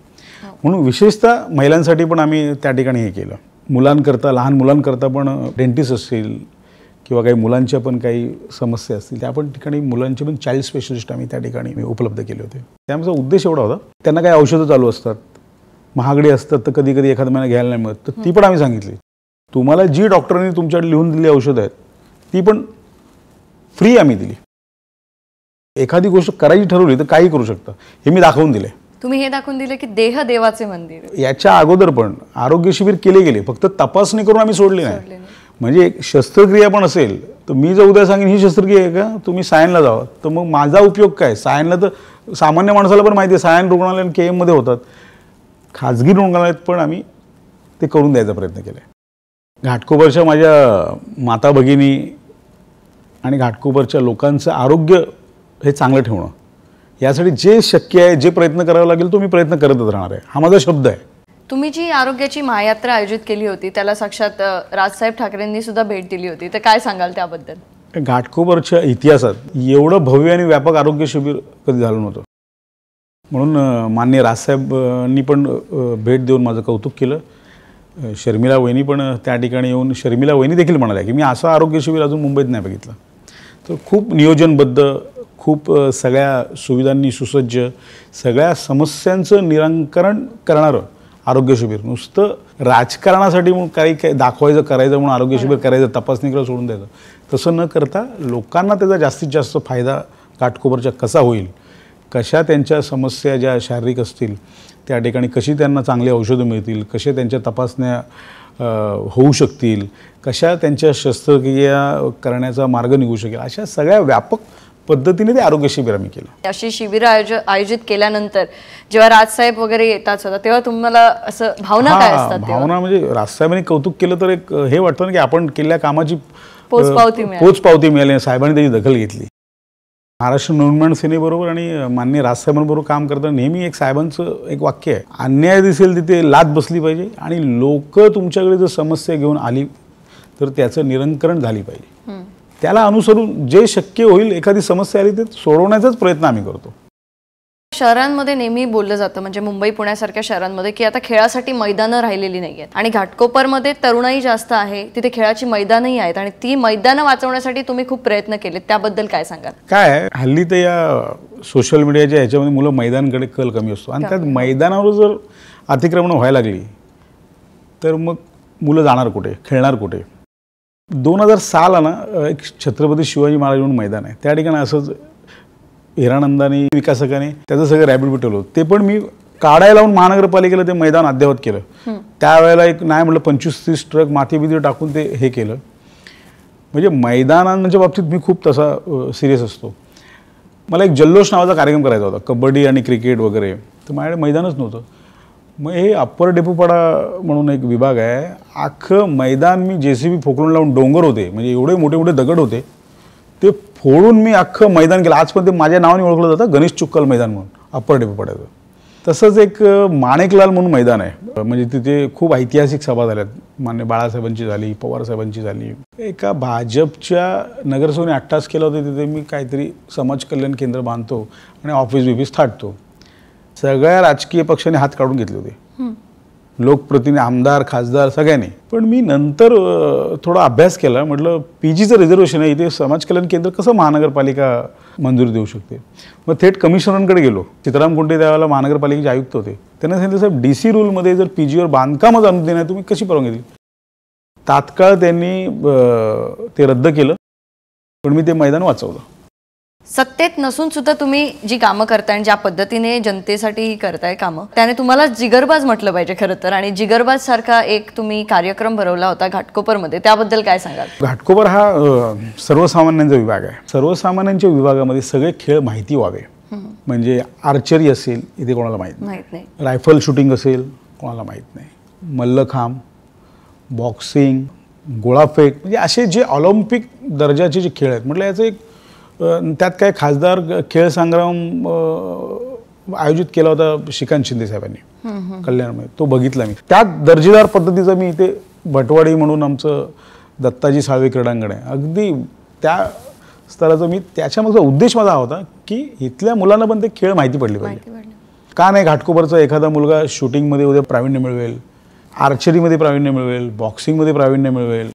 B: म्हणून विशेषतः महिलांसाठी पण आम्ही त्या ठिकाणी हे केलं. मुलांकरता, लहान मुलांकरता पण डेंटिस्ट असतील किंवा काही मुलांच्या पण काही समस्या असतील त्या पण ठिकाणी मुलांचे पण चाइल्ड स्पेशलिस्ट आम्ही त्या ठिकाणी उपलब्ध केले होते. त्यामागचा उद्देश एवढा होता. त्यांना काही औषधं चालू असतात, महागडी असतात, तर कधी कधी एखाद्या महिना घ्यायला नाही मिळत, तर ती पण आम्ही सांगितली. तुम्हाला जी डॉक्टरांनी तुमच्याकडे लिहून दिलेली औषधं आहेत ती पण फ्री आम्ही दिली. एखादी गोष्ट करायची ठरवली तर काही करू शकता, हे मी दाखवून दिले.
A: तुम्ही हे दाखवून दिले की देह देवाचे मंदिर.
B: याच्या अगोदर पण आरोग्य शिबिर केले गेले, फक्त तपासणी करून आम्ही सोडले नाही. म्हणजे एक शस्त्रक्रिया पण असेल तर मी जर उद्या सांगेन ही शस्त्रक्रिया आहे का, तुम्ही सायनला जावा, तर मग माझा उपयोग काय? सायनला तर सामान्य माणसाला पण माहिती आहे, सायन रुग्णालय आणि KM मध्ये होतात. खाजगी रुग्णालयात पण आम्ही ते करून द्यायचा प्रयत्न केला. घाटकोपरच्या माझ्या माता भगिनी आणि घाटकोपरच्या लोकांचं आरोग्य हे चांगलं ठेवणं, यासाठी जे शक्य आहे, जे प्रयत्न करावे लागेल तो मी प्रयत्न करतच राहणार आहे. हा माझा शब्द आहे.
A: तुम्ही जी आरोग्याची महायात्रा आयोजित केली होती त्याला साक्षात राजसाहेब ठाकरेंनी सुद्धा भेट दिली होती, तर काय सांगाल त्याबद्दल?
B: घाटकोपरच्या इतिहासात एवढं भव्य आणि व्यापक आरोग्य शिबिर कधी झालं नव्हतं. म्हणून माननीय राजसाहेबांनी पण भेट देऊन माझं कौतुक केलं. शर्मिला वहिनी पण त्या ठिकाणी येऊन, शर्मिला वहिनी देखील म्हणाल्या की मी असं आरोग्य शिबिर अजून मुंबईत नाही बघितलं. तर खूप नियोजनबद्ध, खूप सगळ्या सुविधांनी सुसज्ज, सगळ्या समस्यांचं निराकरण करणारं आरोग्य शिबिर. नुसतं राजकारणासाठी म्हणून काही दाखवायचं, करायचं म्हणून आरोग्य शिबिर करायचं, तपासणी करायला सोडून द्यायचं, तसं न करता लोकांना त्याचा जास्तीत जास्त फायदा घाटकोपरच्या कसा होईल, कशा त्यांच्या समस्या ज्या शारीरिक असतील त्या ठिकाणी कशी त्यांना चांगली औषधं मिळतील, कशा त्यांच्या तपासण्या होऊ शकतील, कशा त्यांच्या शस्त्रक्रिया करण्याचा मार्ग निघू शकेल, अशा सगळ्या व्यापक पद्धतीने ते आरोग्य शिबिर आम्ही केलं.
A: अशी शिबिर आयोजित केल्यानंतर जेव्हा राजसाहेब वगैरे येतात स्वतः, तेव्हा तुम्हाला असं भावना काय असतात?
B: भावना म्हणजे राजसाहेबांनी कौतुक केलं तर एक हे वाटतं ना की आपण केलेल्या कामाची
A: पोचपावती
B: मिळाली. साहेबांनी त्याची दखल घेतली. महाराष्ट्र नवनिर्माण सेनेबरोबर आणि माननीय राजसाहेबांबरोबर काम करताना नेहमी एक साहेबांचं एक वाक्य आहे, अन्याय दिसेल तिथे लाथ बसली पाहिजे आणि लोक तुमच्याकडे जर समस्या घेऊन आली तर त्याचं निराकरण झाली पाहिजे. त्याला अनुसरून जे शक्य होईल, एखादी समस्या आली ते सोडवण्याचाच प्रयत्न आम्ही करतो.
A: शहरांमध्ये नेहमी बोललं जातं, म्हणजे मुंबई पुण्यासारख्या शहरांमध्ये, की आता खेळासाठी मैदानं राहिलेली नाही आहेत आणि घाटकोपरमध्ये तरुणाई जास्त आहे, तिथे खेळाची मैदानही आहेत आणि ती मैदानं वाचवण्यासाठी तुम्ही खूप प्रयत्न केले, त्याबद्दल काय सांगाल?
B: काय हल्ली तर या सोशल मीडियाच्या ह्याच्यामध्ये मुलं मैदानाकडे कल कमी असतो आणि त्यात मैदानावर जर अतिक्रमण व्हायला लागली तर मग मुलं जाणार कुठे, खेळणार कुठे? 2006ला ना एक छत्रपती शिवाजी महाराज म्हणून मैदान आहे, त्या ठिकाणी असंच हिरानंदानी विकासकाने त्याचं सगळं रॅबिट बिटवलं. ते पण मी काढायला लावून महानगरपालिकेला ते मैदान अद्ययावत केलं. त्यावेळेला एक नाही म्हटलं 25-30 ट्रक माती बिती टाकून ते हे केलं. म्हणजे मैदानांच्या बाबतीत मी खूप तसा सिरियस असतो. मला एक जल्लोष नावाचा कार्यक्रम करायचा होता, कबड्डी आणि क्रिकेट वगैरे, तर माझ्याकडे मैदानच नव्हतं. मग हे अप्पर डेपोपाडा म्हणून एक विभाग आहे. अख्खं मैदान मी JCB फोकळून लावून, डोंगर होते म्हणजे एवढे मोठे मोठे दगड होते, ते फोडून मी अख्खं मैदान केलं. आज पण ते माझ्या नावाने ओळखलं जातं, गणेश चुक्कल मैदान म्हणून अप्पर डेपोपाड्याचं. तसंच एक माणेकलाल म्हणून मैदान आहे, म्हणजे तिथे खूप ऐतिहासिक सभा झाल्यात. मान्य बाळासाहेबांची झाली, पवारसाहेबांची झाली. एका भाजपच्या नगरसेवकाने अट्टास केला होता, तिथे मी काहीतरी समाज कल्याण केंद्र बांधतो आणि ऑफिस बिफिस थाटतो. सगळ्या राजकीय पक्षांनी हात काढून घेतले होते, लोकप्रतिनिधी, आमदार, खासदार सगळ्यांनी. पण मी नंतर थोडा अभ्यास केला. म्हटलं PGचं रिझर्वेशन आहे, इथे समाज कल्याण केंद्र कसं महानगरपालिका मंजुरी देऊ शकते. मग थेट कमिशनरांकडे गेलो. सीताराम कुंटे त्यावेळेला महानगरपालिकेचे आयुक्त होते. त्यांना सांगितलं, साहेब DC रूलमध्ये जर PGवर बांधकामच आणून देणार, तुम्ही कशी परवानगी दिली. तात्काळ त्यांनी ते रद्द केलं, पण मी ते मैदान वाचवलं.
A: सत्तेत नसून सुद्धा तुम्ही जी कामं करताय आणि ज्या पद्धतीने जनतेसाठी करताय कामं, त्याने तुम्हाला जिगरबाज म्हटलं पाहिजे खरं तर. आणि जिगरबाज सारखा एक तुम्ही कार्यक्रम भरवला होता घाटकोपरमध्ये, त्याबद्दल काय सांगाल.
B: घाटकोपर हा सर्वसामान्यांचा विभाग आहे. सर्वसामान्यांच्या विभागामध्ये सगळे खेळ माहिती व्हावे. म्हणजे आर्चरी असेल, इथे कोणाला माहीत
A: नाही,
B: रायफल शूटिंग असेल, कोणाला माहीत नाही, मल्लखांब, बॉक्सिंग, गोळाफेक, म्हणजे असे जे ऑलिम्पिक दर्जाचे जे खेळ आहेत. म्हटलं याचं एक त्यात काय खासदार खेळ संग्राम आयोजित केला होता श्रीकांत शिंदे साहेबांनी कल्याणमध्ये, तो बघितला मी. त्या दर्जेदार पद्धतीचं मी इथे भटवाडी म्हणून आमचं दत्ताजी साळवे क्रीडांगण आहे, अगदी त्या स्तराचं. मी त्याच्यामागचा उद्देश माझा होता की इथल्या मुलांना पण ते खेळ माहिती पडले पाहिजे. का नाही घाटकोपरचा एखादा मुलगा शूटिंगमध्ये उद्या प्रावीण्य मिळवेल, आर्चरीमध्ये प्रावीण्य मिळवेल, बॉक्सिंगमध्ये प्रावीण्य मिळवेल,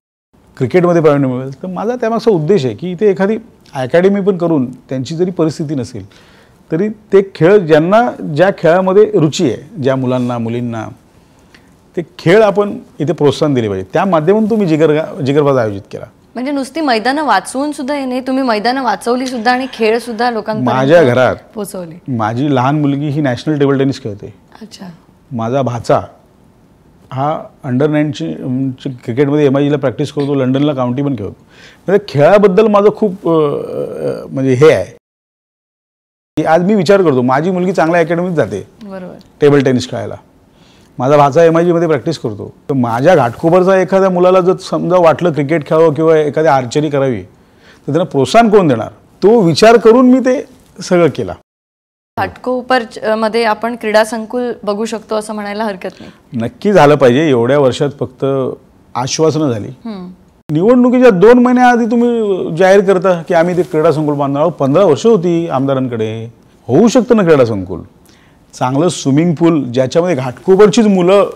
B: क्रिकेटमध्ये प्रावीण्य मिळवेल. तर माझा त्यामागचा उद्देश आहे की इथे एखादी अकॅडमी पण करून, त्यांची जरी परिस्थिती नसेल तरी ते खेळ, ज्यांना ज्या खेळामध्ये रुची आहे, ज्या मुलांना मुलींना, ते खेळ आपण इथे प्रोत्साहन दिले पाहिजे. त्या माध्यमातून तुम्ही जिगरबाज आयोजित केला. म्हणजे
A: नुसती मैदानं वाचवून सुद्धा हे नाही, तुम्ही मैदानं वाचवली सुद्धा आणि खेळ सुद्धा लोकांपर्यंत
B: माझ्या घरात
A: पोहोचवली.
B: माझी लहान मुलगी ही नॅशनल टेबल टेनिस खेळते.
A: अच्छा. माझा
B: माझा भाचा हा अंडर-19 क्रिकेटमध्ये MIGला प्रॅक्टिस करतो, लंडनला काउंटी पण खेळतो. म्हणजे खेळाबद्दल माझं खूप म्हणजे हे आहे की आज मी विचार करतो, माझी मुलगी चांगल्या अकॅडमीत जाते
A: बरोबर
B: टेबल टेनिस खेळायला, माझा भाचा MIGमध्ये प्रॅक्टिस करतो. तर माझ्या घाटकोपरचा एखाद्या मुलाला जर समजा वाटलं क्रिकेट खेळावं किंवा एखादी आर्चरी करावी, तर त्यांना प्रोत्साहन कोण देणार, तो विचार करून मी ते सगळं केलं.
A: घाटकोपर मध्ये आपण क्रीडा संकुल बघू शकतो असं म्हणायला हरकत नाही.
B: नक्की झालं पाहिजे. एवढ्या वर्षात फक्त आश्वासनं झाली. निवडणुकीच्या 2 महिन्याआधी तुम्ही जाहीर करता की आम्ही ते क्रीडा संकुल बांधणार आहोत. 15 वर्ष होती आमदारांकडे. होऊ शकतं ना क्रीडा संकुल, चांगलं स्विमिंग पूल ज्याच्यामध्ये घाटकोपरचीच मुलं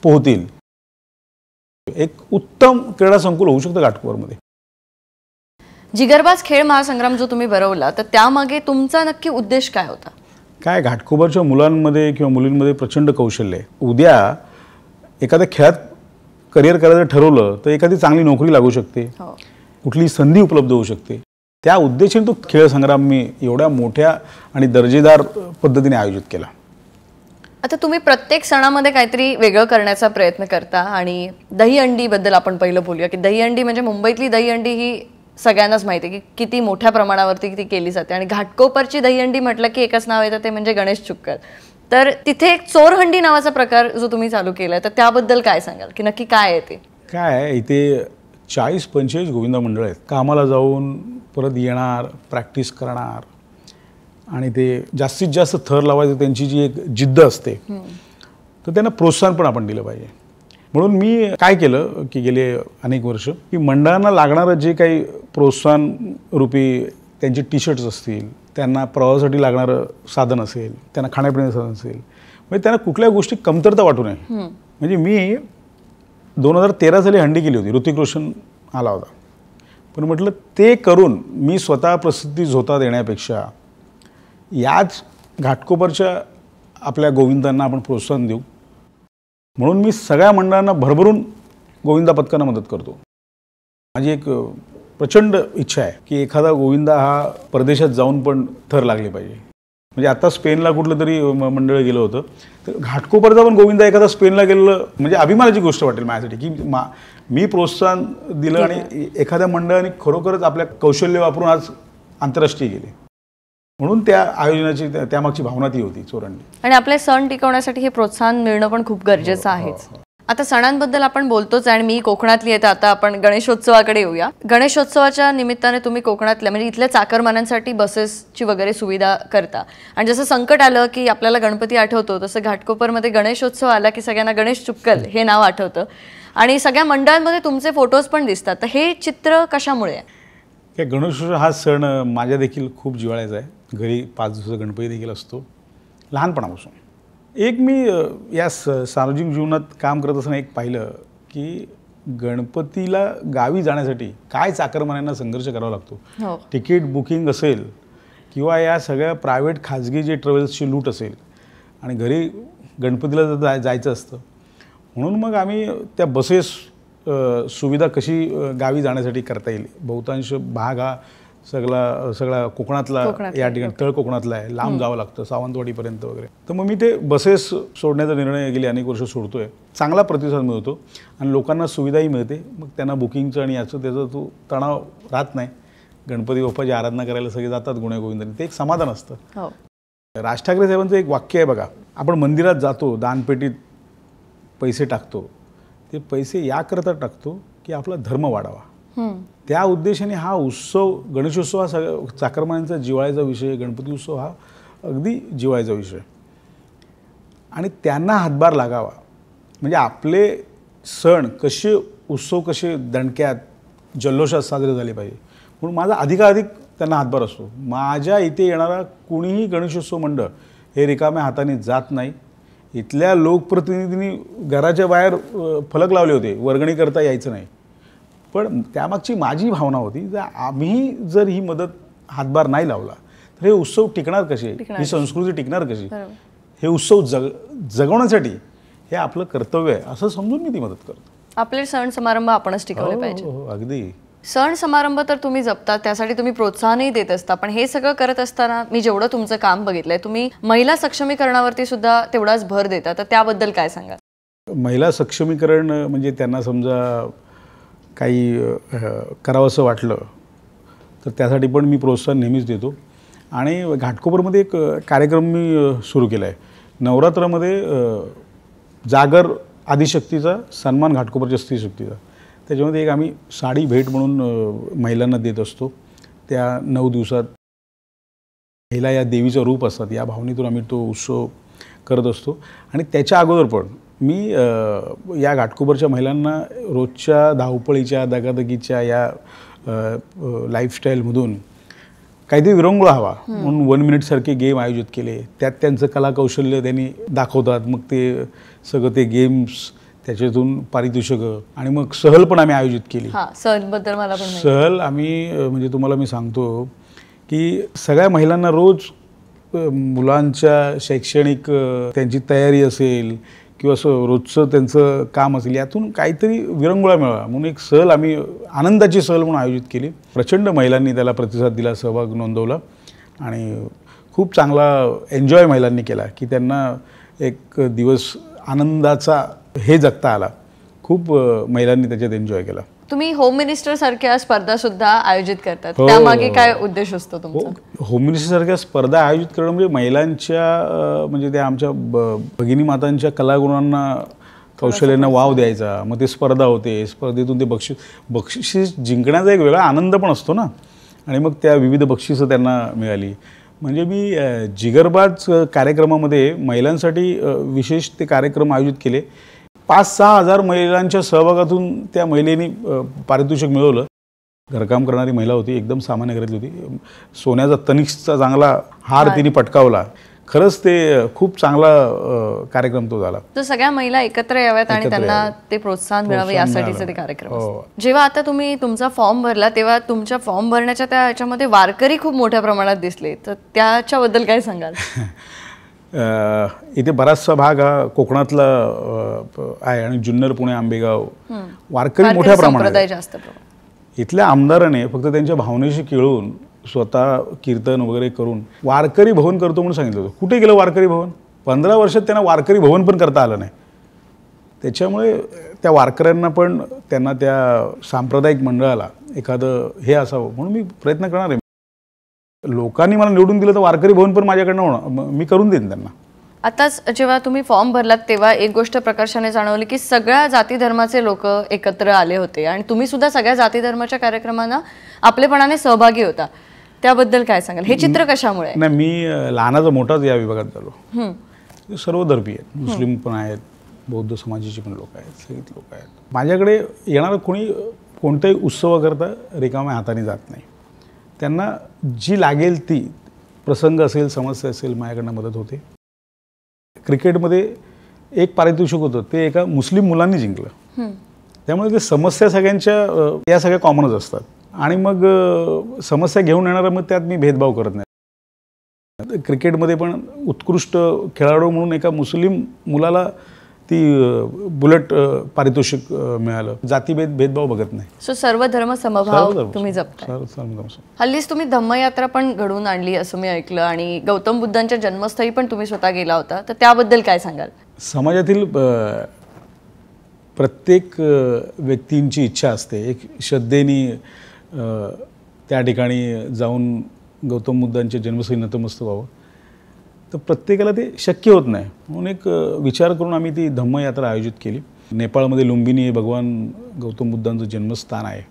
B: पोहतील, एक उत्तम क्रीडा संकुल होऊ शकतं घाटकोपरमध्ये.
A: जिगरबाज खेळ महासंग्राम जो तुम्ही भरवला, तर त्यामागे तुमचा नक्की उद्देश काय होता.
B: काय, घाटकोपरच्या मुलांमध्ये किंवा मुलींमध्ये प्रचंड कौशल्य आहे. उद्या एखाद्या खेळात करिअर करायचं ठरवलं तर एखादी चांगली नोकरी लागू शकते, कुठली संधी उपलब्ध होऊ शकते. त्या उद्देशाने तो खेळ संग्राम मी एवढ्या मोठ्या आणि दर्जेदार पद्धतीने आयोजित केला.
A: आता तुम्ही प्रत्येक सणामध्ये काहीतरी वेगळं करण्याचा प्रयत्न करता. आणि दहीहंडी बद्दल आपण पहिलं बोलूया की दहीहंडी म्हणजे मुंबईतली दहीहंडी ही सगळ्यांनाच माहिती आहे की किती मोठ्या प्रमाणावरती ती केली जाते. आणि घाटकोपरची दहीहंडी म्हटलं की एकच नाव येतं, ते म्हणजे गणेश चुक्कर. तर तिथे एक चोरहंडी नावाचा प्रकार जो तुम्ही चालू केलाय, तर त्याबद्दल काय सांगाल की नक्की काय आहे ते.
B: काय, इथे 40-45 गोविंदा मंडळ आहेत. कामाला जाऊन परत येणार, प्रॅक्टिस करणार आणि ते जास्तीत जास्त थर लावायचं, त्यांची जी एक जिद्द असते, तर त्यांना प्रोत्साहन पण आपण दिलं पाहिजे. म्हणून मी काय केलं की गेले अनेक वर्ष की मंडळांना लागणारं जे काही प्रोत्साहन रूपी त्यांचे T-शर्ट्स असतील, त्यांना प्रवासासाठी लागणारं साधन असेल, त्यांना खाण्यापिण्याचं साधन असेल, म्हणजे त्यांना कुठल्या गोष्टी कमतरता वाटू नये. म्हणजे मी 2013 साली हंडी केली होती, ऋतिक रोशन आला होता. पण म्हटलं ते करून मी स्वतः प्रसिद्धी झोता देण्यापेक्षा याच घाटकोपरच्या आपल्या गोविंदांना आपण प्रोत्साहन देऊ. म्हणून मी सगळ्या मंडळांना भरभरून गोविंदा पथकांना मदत करतो. माझी एक प्रचंड इच्छा आहे की एखादा गोविंदा हा परदेशात जाऊन पण थर लागले पाहिजे. म्हणजे आता स्पेनला कुठलं तरी मंडळ गेलं होतं, तर घाटकोपरचा पण गोविंदा एखादा स्पेनला गेलं म्हणजे अभिमानाची गोष्ट वाटेल माझ्यासाठी की मी प्रोत्साहन दिलं आणि एखाद्या मंडळाने खरोखरच आपल्या कौशल्य वापरून आज आंतरराष्ट्रीय गेले. म्हणून त्या आयोजनाची त्यामागची भावना ती होती चोरंडी.
A: आणि आपले सण टिकवण्यासाठी हे प्रोत्साहन मिळणं पण खूप गरजेचं आहेच. आता सणांबद्दल आपण बोलतोच आणि मी कोकणातली आहे, तर आता आपण गणेशोत्सवाकडे येऊया. गणेशोत्सवाच्या निमित्ताने तुम्ही कोकणातल्या म्हणजे इथल्या चाकरमान्यांसाठी बसेसची वगैरे सुविधा करता. आणि जसं संकट आलं की आपल्याला गणपती आठवतो, तसं घाटकोपरमध्ये गणेशोत्सव आला की सगळ्यांना गणेश चुक्कल हे नाव आठवतं आणि सगळ्या मंडळांमध्ये तुमचे फोटोज पण दिसतात. तर हे चित्र कशामुळे आहे?
B: की गणेशोत्सव हा सण माझ्या देखील खूप जिव्हाळ्याचा आहे. घरी 5 दिवसाचा गणपती देखील असतो लहानपणापासून. एक मी या सार्वजनिक जीवनात काम करत असताना एक पाहिलं की गणपतीला गावी जाण्यासाठी काय चाकरमान्यांना संघर्ष करावा लागतो.
A: हो.
B: तिकीट बुकिंग असेल किंवा या सगळ्या प्रायव्हेट खाजगी जे ट्रॅव्हल्सची लूट असेल आणि घरी गणपतीला जर जायचं असतं, म्हणून मग आम्ही त्या बसेस सुविधा कशी गावी जाण्यासाठी करता येईल. बहुतांश भाग हा सगळा कोकणातला या ठिकाणी तळ कोकणातला आहे. लांब जावं लागतं सावंतवाडीपर्यंत वगैरे. तर मग मी ते बसेस सोडण्याचा निर्णय गेले अनेक वर्ष सोडतोय. चांगला प्रतिसाद मिळतो आणि लोकांना सुविधाही मिळते. मग त्यांना बुकिंगचं आणि याचं त्याचा तो तणाव राहत नाही. गणपती बाप्पाची आराधना करायला सगळे जातात गुण्यागोविंदाने, ते एक समाधान असतं.
A: हो.
B: राज ठाकरे साहेबांचं एक वाक्य आहे बघा, आपण मंदिरात जातो, दानपेटीत पैसे टाकतो, ते पैसे याकरता टाकतो की आपला धर्म वाढावा. त्या उद्देशाने हा उत्सव, गणेशोत्सव हा सगळ्या चाकरमान्यांचा जिव्हाळ्याचा विषय, गणपती उत्सव हा अगदी जिव्हाळ्याचा विषय आणि त्यांना हातभार लागावा. म्हणजे आपले सण कसे, उत्सव कसे दणक्यात जल्लोषात साजरे झाले पाहिजे म्हणून माझा अधिकाधिक त्यांना हातभार असतो. माझ्या इथे येणारा कुणीही गणेशोत्सव मंडळ हे रिकाम्या हाताने जात नाही. इथल्या लोकप्रतिनिधींनी घराच्या बाहेर फलक लावले होते, वर्गणी करता यायचं नाही. पण त्यामागची माझी भावना होती, जर आम्ही जर ही मदत हातभार नाही लावला तर हे उत्सव टिकणार कसे, ही संस्कृती टिकणार कशी. हे उत्सव जगवण्यासाठी हे आपलं कर्तव्य आहे असं समजून मी ती मदत करतो.
A: आपले सण समारंभ आपणच टिकवले पाहिजे.
B: अगदी.
A: सण समारंभ तर तुम्ही जपता, त्यासाठी तुम्ही प्रोत्साहनही देत असता. पण हे सगळं करत असताना मी जेवढं तुमचं काम बघितलंय, तुम्ही महिला सक्षमीकरणावरती सुद्धा तेवढाच भर देता. तर त्याबद्दल काय सांगाल?
B: महिला सक्षमीकरण म्हणजे त्यांना समजा काही करावंसं वाटलं तर त्यासाठी पण मी प्रोत्साहन नेहमीच देतो. आणि घाटकोपरमध्ये एक कार्यक्रम मी सुरू केला आहे. नवरात्रामध्ये जागर आदिशक्तीचा सन्मान, घाटकोपरच्या स्त्रीशक्तीचा. त्याच्यामध्ये एक आम्ही साडी भेट म्हणून महिलांना देत असतो. त्या 9 दिवसात महिला या देवीचं रूप असतात, या भावनेतून आम्ही तो उत्सव करत असतो. आणि त्याच्या अगोदर पण मी या घाटकोपरच्या महिलांना रोजच्या धावपळीच्या दगादगीच्या या लाईफस्टाईलमधून काहीतरी विरंगुळा हवा म्हणून 1 मिनिटसारखे गेम आयोजित केले. त्यात त्यांचं कलाकौशल्य त्यांनी दाखवतात. मग ते सगळं ते गेम्स, त्याच्यातून पारितोषिकं आणि मग सहल पण आम्ही आयोजित केली.
A: सहलबद्दल मला पण
B: सहल आम्ही म्हणजे तुम्हाला मी सांगतो की सगळ्या महिलांना रोज मुलांच्या शैक्षणिक त्यांची तयारी असेल किंवा असं रोजचं त्यांचं काम असेल, यातून काहीतरी विरंगुळा मिळावा म्हणून एक सहल आम्ही आनंदाची सहल म्हणून आयोजित केली. प्रचंड महिलांनी त्याला प्रतिसाद दिला, सहभाग नोंदवला आणि खूप चांगला एन्जॉय महिलांनी केला की त्यांना एक दिवस आनंदाचा हे जगता आला. खूप महिलांनी त्याच्यात एन्जॉय केला.
A: तुम्ही होम मिनिस्टर सारख्या स्पर्धा सुद्धा आयोजित करतात, त्यामागे काय उद्देश असतो तुमचा?
B: होम मिनिस्टर सारख्या स्पर्धा आयोजित करणं म्हणजे महिलांच्या म्हणजे त्या आमच्या भगिनी मातांच्या कलागुणांना, कौशल्यांना वाव द्यायचा. मग ते स्पर्धा होते, स्पर्धेतून ते बक्षीस जिंकण्याचा एक वेगळा आनंद पण असतो ना. आणि मग त्या विविध बक्षिसं त्यांना मिळाली. म्हणजे मी जिगरबाज कार्यक्रमामध्ये महिलांसाठी विशेष ते कार्यक्रम आयोजित केले. 5-6 हजार महिलांच्या सहभागातून त्या महिलेनी पारितोषिक मिळवलं. घरकाम करणारी महिला होती, एकदम सामान्य घरातली होती. सोन्याचा तनिष्कचा चांगला हार तिने पटकावला. खरंच ते खूप चांगला कार्यक्रम तो झाला.
A: तर सगळ्या महिला एकत्र याव्यात आणि त्यांना ते प्रोत्साहन मिळावं यासाठीचे ते कार्यक्रम. जेव्हा आता तुम्ही तुमचा फॉर्म भरला तेव्हा तुमच्या फॉर्म भरण्याच्या त्या याच्यामध्ये वारकरी खूप मोठ्या प्रमाणात दिसले, तर त्याच्याबद्दल काय सांगाल?
B: इथे बराचसा भाग हा कोकणातला आहे आणि जुन्नर, पुणे, आंबेगाव वारकरी मोठ्या प्रमाणात. इथल्या आमदाराने फक्त त्यांच्या भावनेशी खेळून स्वतः कीर्तन वगैरे करून वारकरी भवन करतो म्हणून सांगितलं होतं. कुठे गेलं वारकरी भवन? 15 वर्षात त्यांना वारकरी भवन पण करता आलं नाही. त्याच्यामुळे त्या वारकऱ्यांना पण त्यांना त्या सांप्रदायिक मंडळाला एखादं हे असावं म्हणून मी प्रयत्न करणार आहे. लोकांनी मला निवडून दिलं तर वारकरी भवन पण माझ्याकडनं होणार, मी करून देईन त्यांना.
A: आताच जेव्हा तुम्ही फॉर्म भरलात तेव्हा एक गोष्ट प्रकर्षाने जाणवली की सगळ्या जाती धर्माचे लोक एकत्र आले होते आणि तुम्ही सुद्धा सगळ्या जाती धर्माच्या कार्यक्रमांना आपलेपणाने सहभागी होता. त्याबद्दल काय सांगाल? हे चित्र कशामुळे?
B: नाही, मी लहानाचा मोठाच या विभागात झालो. सर्व धर्मीय आहेत, मुस्लिम पण आहेत, बौद्ध समाजाची पण लोक आहेत, सगळीच लोक आहेत. माझ्याकडे येणारं कोणी कोणत्याही उत्सवाकरता रिकाम्या हाताने जात नाही. त्यांना जी लागेल ती प्रसंग असेल, समस्या असेल, माझ्याकडनं मदत होते. क्रिकेटमध्ये एक पारितोषिक होतं, ते एका मुस्लिम मुलांनी जिंकलं. त्यामुळे ते समस्या सगळ्यांच्या या सगळ्या कॉमनच असतात. आणि मग समस्या घेऊन येणारा मग त्यात मी भेदभाव करत नाही. क्रिकेटमध्ये पण उत्कृष्ट खेळाडू म्हणून एका मुस्लिम मुलाला ती बुलेट पारितोषिक मिळालं. जातीभेद भेदभाव बघत नाही.
A: सो सर्व धर्म समभाव तुम्ही जपता. हल्लीच तुम्ही धम्मयात्रा पण घडवून आणली असं मी ऐकलं आणि गौतम बुद्धांच्या जन्मस्थळी पण तुम्ही स्वतः गेला होता, तर त्याबद्दल काय सांगाल?
B: समाजातील प्रत्येक व्यक्तींची इच्छा असते एक श्रद्धेने त्या ठिकाणी जाऊन गौतम बुद्धांच्या जन्मस्थळी नतमस्तक व्हावं. तर प्रत्येकाला ते शक्य होत नाही, म्हणून एक विचार करून आम्ही ती धम्मयात्रा आयोजित केली. नेपाळमध्ये लुंबिनी हे भगवान गौतम बुद्धांचं जन्मस्थान आहे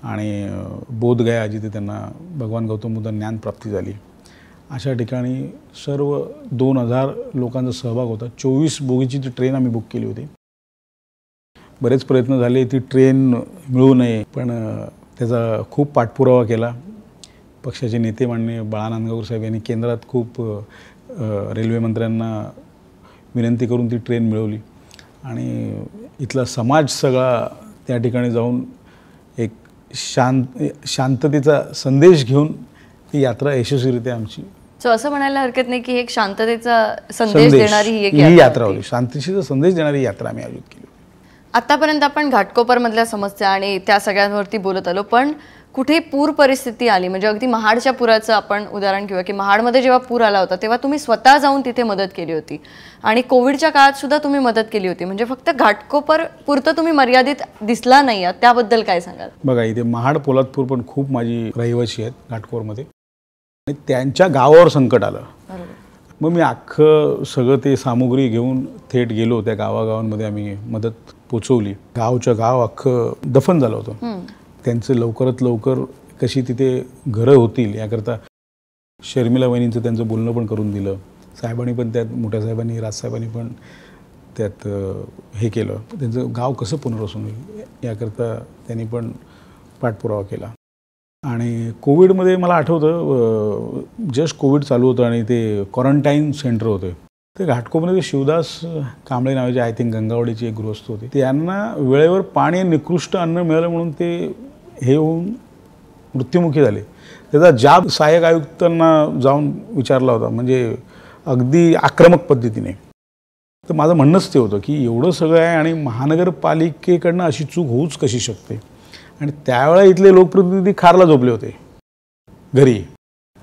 B: आणि बोधगया जिथे त्यांना भगवान गौतम बुद्धांना ज्ञानप्राप्ती झाली, अशा ठिकाणी सर्व 2000 लोकांचा सहभाग होता. 24 बोगीची ती ट्रेन आम्ही बुक केली होती. बरेच प्रयत्न झाले ती ट्रेन मिळू नये, पण त्याचा खूप पाठपुरावा केला. पक्षाचे नेते माननीय बाळा नांदगावकर साहेब यांनी केंद्रात खूप रेल्वे मंत्र्यांना विनंती करून ती ट्रेन मिळवली आणि इथला समाज सगळा त्या ठिकाणी जाऊन एक शांततेचा संदेश घेऊन ती यात्रा यशस्वीरित्या आमची.
A: सो असं म्हणायला हरकत नाही की एक शांततेचा संदेश देणारी
B: ही यात्रा होती. शांततेचा संदेश देणारी यात्रा आम्ही आयोजित केली.
A: आतापर्यंत आपण घाटकोपरमधल्या समस्या आणि त्या सगळ्यांवरती बोलत आलो, पण कुठे पूर परिस्थिती आली म्हणजे अगदी महाडच्या पुराचं आपण उदाहरण घेऊया की महाडमध्ये जेव्हा पूर आला होता तेव्हा तुम्ही स्वतः जाऊन तिथे मदत केली होती आणि कोविडच्या काळात सुद्धा तुम्ही मदत केली होती. म्हणजे फक्त घाटकोपर पुरतं तुम्ही मर्यादित दिसला नाही आहात, त्याबद्दल काय सांगाल?
B: बघा, इथे महाड पोलादपूर पण खूप माझी रहिवासी आहेत घाटकोपरमध्ये आणि त्यांच्या गावावर संकट आलं. मग मी अख्खं सगळं ते सामुग्री घेऊन थेट गेलो. त्या गावागावांमध्ये आम्ही मदत पोचवली. गावच्या गाव अख्खं दफन झालं होतं. त्यांचं लवकरात लवकर कशी तिथे घरं होतील याकरता शर्मिला वहिनींचं त्यांचं बोलणं पण करून दिलं. साहेबांनी पण त्यात, मोठ्या साहेबांनी, राजसाहेबांनी पण त्यात हे केलं. त्यांचं गाव कसं पुनर्वसन होईल याकरता त्यांनी पण पाठपुरावा केला. आणि कोविडमध्ये मला आठवतं जस्ट कोविड चालू होतं आणि ते क्वारंटाईन सेंटर होते. ते घाटकोपरमध्ये शिवदास कांबळे नावाचे आय थिंक गंगावडीचे एक गृहस्थ होते. त्यांना वेळेवर पाणी, निकृष्ट अन्न मिळालं म्हणून ते हे होऊन मृत्युमुखी झाले. त्याचा जाब सहाय्यक आयुक्तांना जाऊन विचारला होता, म्हणजे अगदी आक्रमक पद्धतीने. तर माझं म्हणणंच ते होतं की एवढं सगळं आहे आणि महानगरपालिकेकडनं अशी चूक होऊच कशी शकते. आणि त्यावेळेला इथले लोकप्रतिनिधी खारला झोपले होते घरी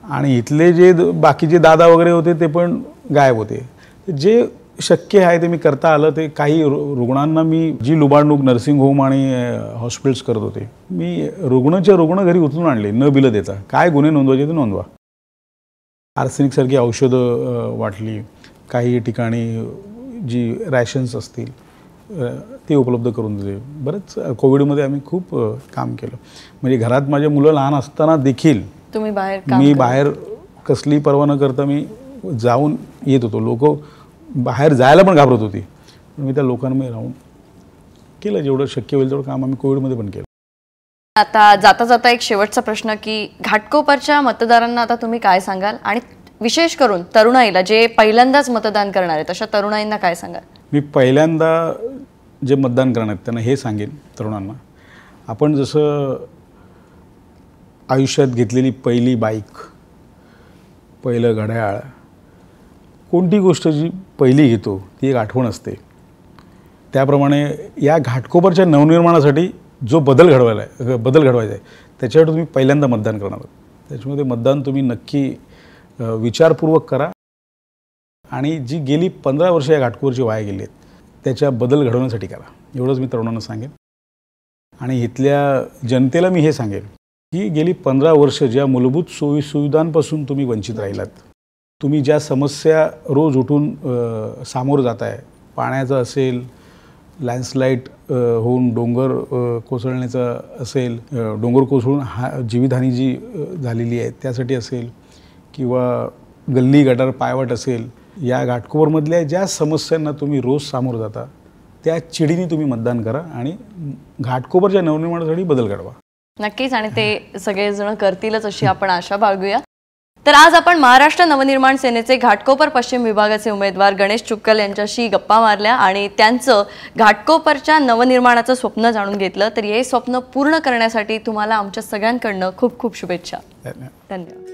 B: आणि इथले जे बाकीचे दादा वगैरे होते ते पण गायब होते. जे शक्य आहे ते मी करता आलं. ते काही रुग्णांना मी जी लुबाडणूक नर्सिंग होम आणि हॉस्पिटल्स करत होते, मी रुग्ण घरी उचलून आणले न बिलं देता. काय गुन्हे नोंदवायचे ते नोंदवा. आर्सेनिकसारखी औषधं वाटली. काही ठिकाणी जी रॅशन्स असतील ते उपलब्ध करून दिले. बरंच कोविडमध्ये आम्ही खूप काम केलं. म्हणजे घरात माझे मुलं लहान असताना देखील
A: तुम्ही
B: मी बाहेर कसली पर्वा न करता मी जाऊन येत होतो. लोक बाहेर जायला पण घाबरत होती, पण मी त्या लोकांमध्ये राहून केलं जेवढं शक्य होईल तेवढं काम आम्ही कोविडमध्ये पण केलं.
A: आता जाता जाता एक शेवटचा प्रश्न की घाटकोपरच्या मतदारांना आता तुम्ही काय सांगाल आणि विशेष करून तरुणाईला जे पहिल्यांदाच मतदान करणार आहेत अशा तरुणाईंना काय सांगाल? मी
B: पहिल्यांदा जे मतदान करणार आहेत त्यांना हे सांगेन तरुणांना, आपण जसं आयुष्यात घेतलेली पहिली बाईक, पहिलं घड्याळ, कोणती गोष्ट जी पहिली घेतो ती एक आठवण असते. त्याप्रमाणे या घाटकोपरच्या नवनिर्माणासाठी जो बदल घडवायचा आहे त्याच्यावर तुम्ही पहिल्यांदा मतदान करणार आहात. त्याच्यामध्ये मतदान तुम्ही नक्की विचारपूर्वक करा आणि जी गेली 15 वर्ष या घाटकोपरची वाया गेली आहेत त्याच्या बदल घडवण्यासाठी करा. एवढंच मी तरुणांना सांगेन. आणि इथल्या जनतेला मी हे सांगेन ही गेली 15 वर्ष ज्या मूलभूत सोयी सुविधांपासून तुम्ही वंचित राहिलात, तुम्ही ज्या समस्या रोज उठून सामोरं जाताय, पाण्याचं असेल, लँडस्लाईड होऊन डोंगर कोसळण्याचं असेल, डोंगर कोसळून जीवितहानी जी झालेली आहे त्यासाठी असेल, किंवा गल्ली गटार पायवाट असेल, या घाटकोपरमधल्या ज्या समस्यांना तुम्ही रोज सामोरं जाता त्या चिडीने तुम्ही मतदान करा आणि घाटकोपरच्या नवनिर्माणासाठी बदल घडवा.
A: नक्कीच, आणि ते सगळेजण करतीलच अशी आपण आशा बाळगूया. तर आज आपण महाराष्ट्र नवनिर्माण सेनेचे घाटकोपर पश्चिम विभागाचे उमेदवार गणेश चुक्कल यांच्याशी गप्पा मारल्या आणि त्यांचं घाटकोपरच्या नवनिर्माणाचं स्वप्न जाणून घेतलं. तर हे स्वप्न पूर्ण करण्यासाठी तुम्हाला आमच्या सगळ्यांकडनं खूप खूप शुभेच्छा.
B: धन्यवाद.
A: धन्यवाद.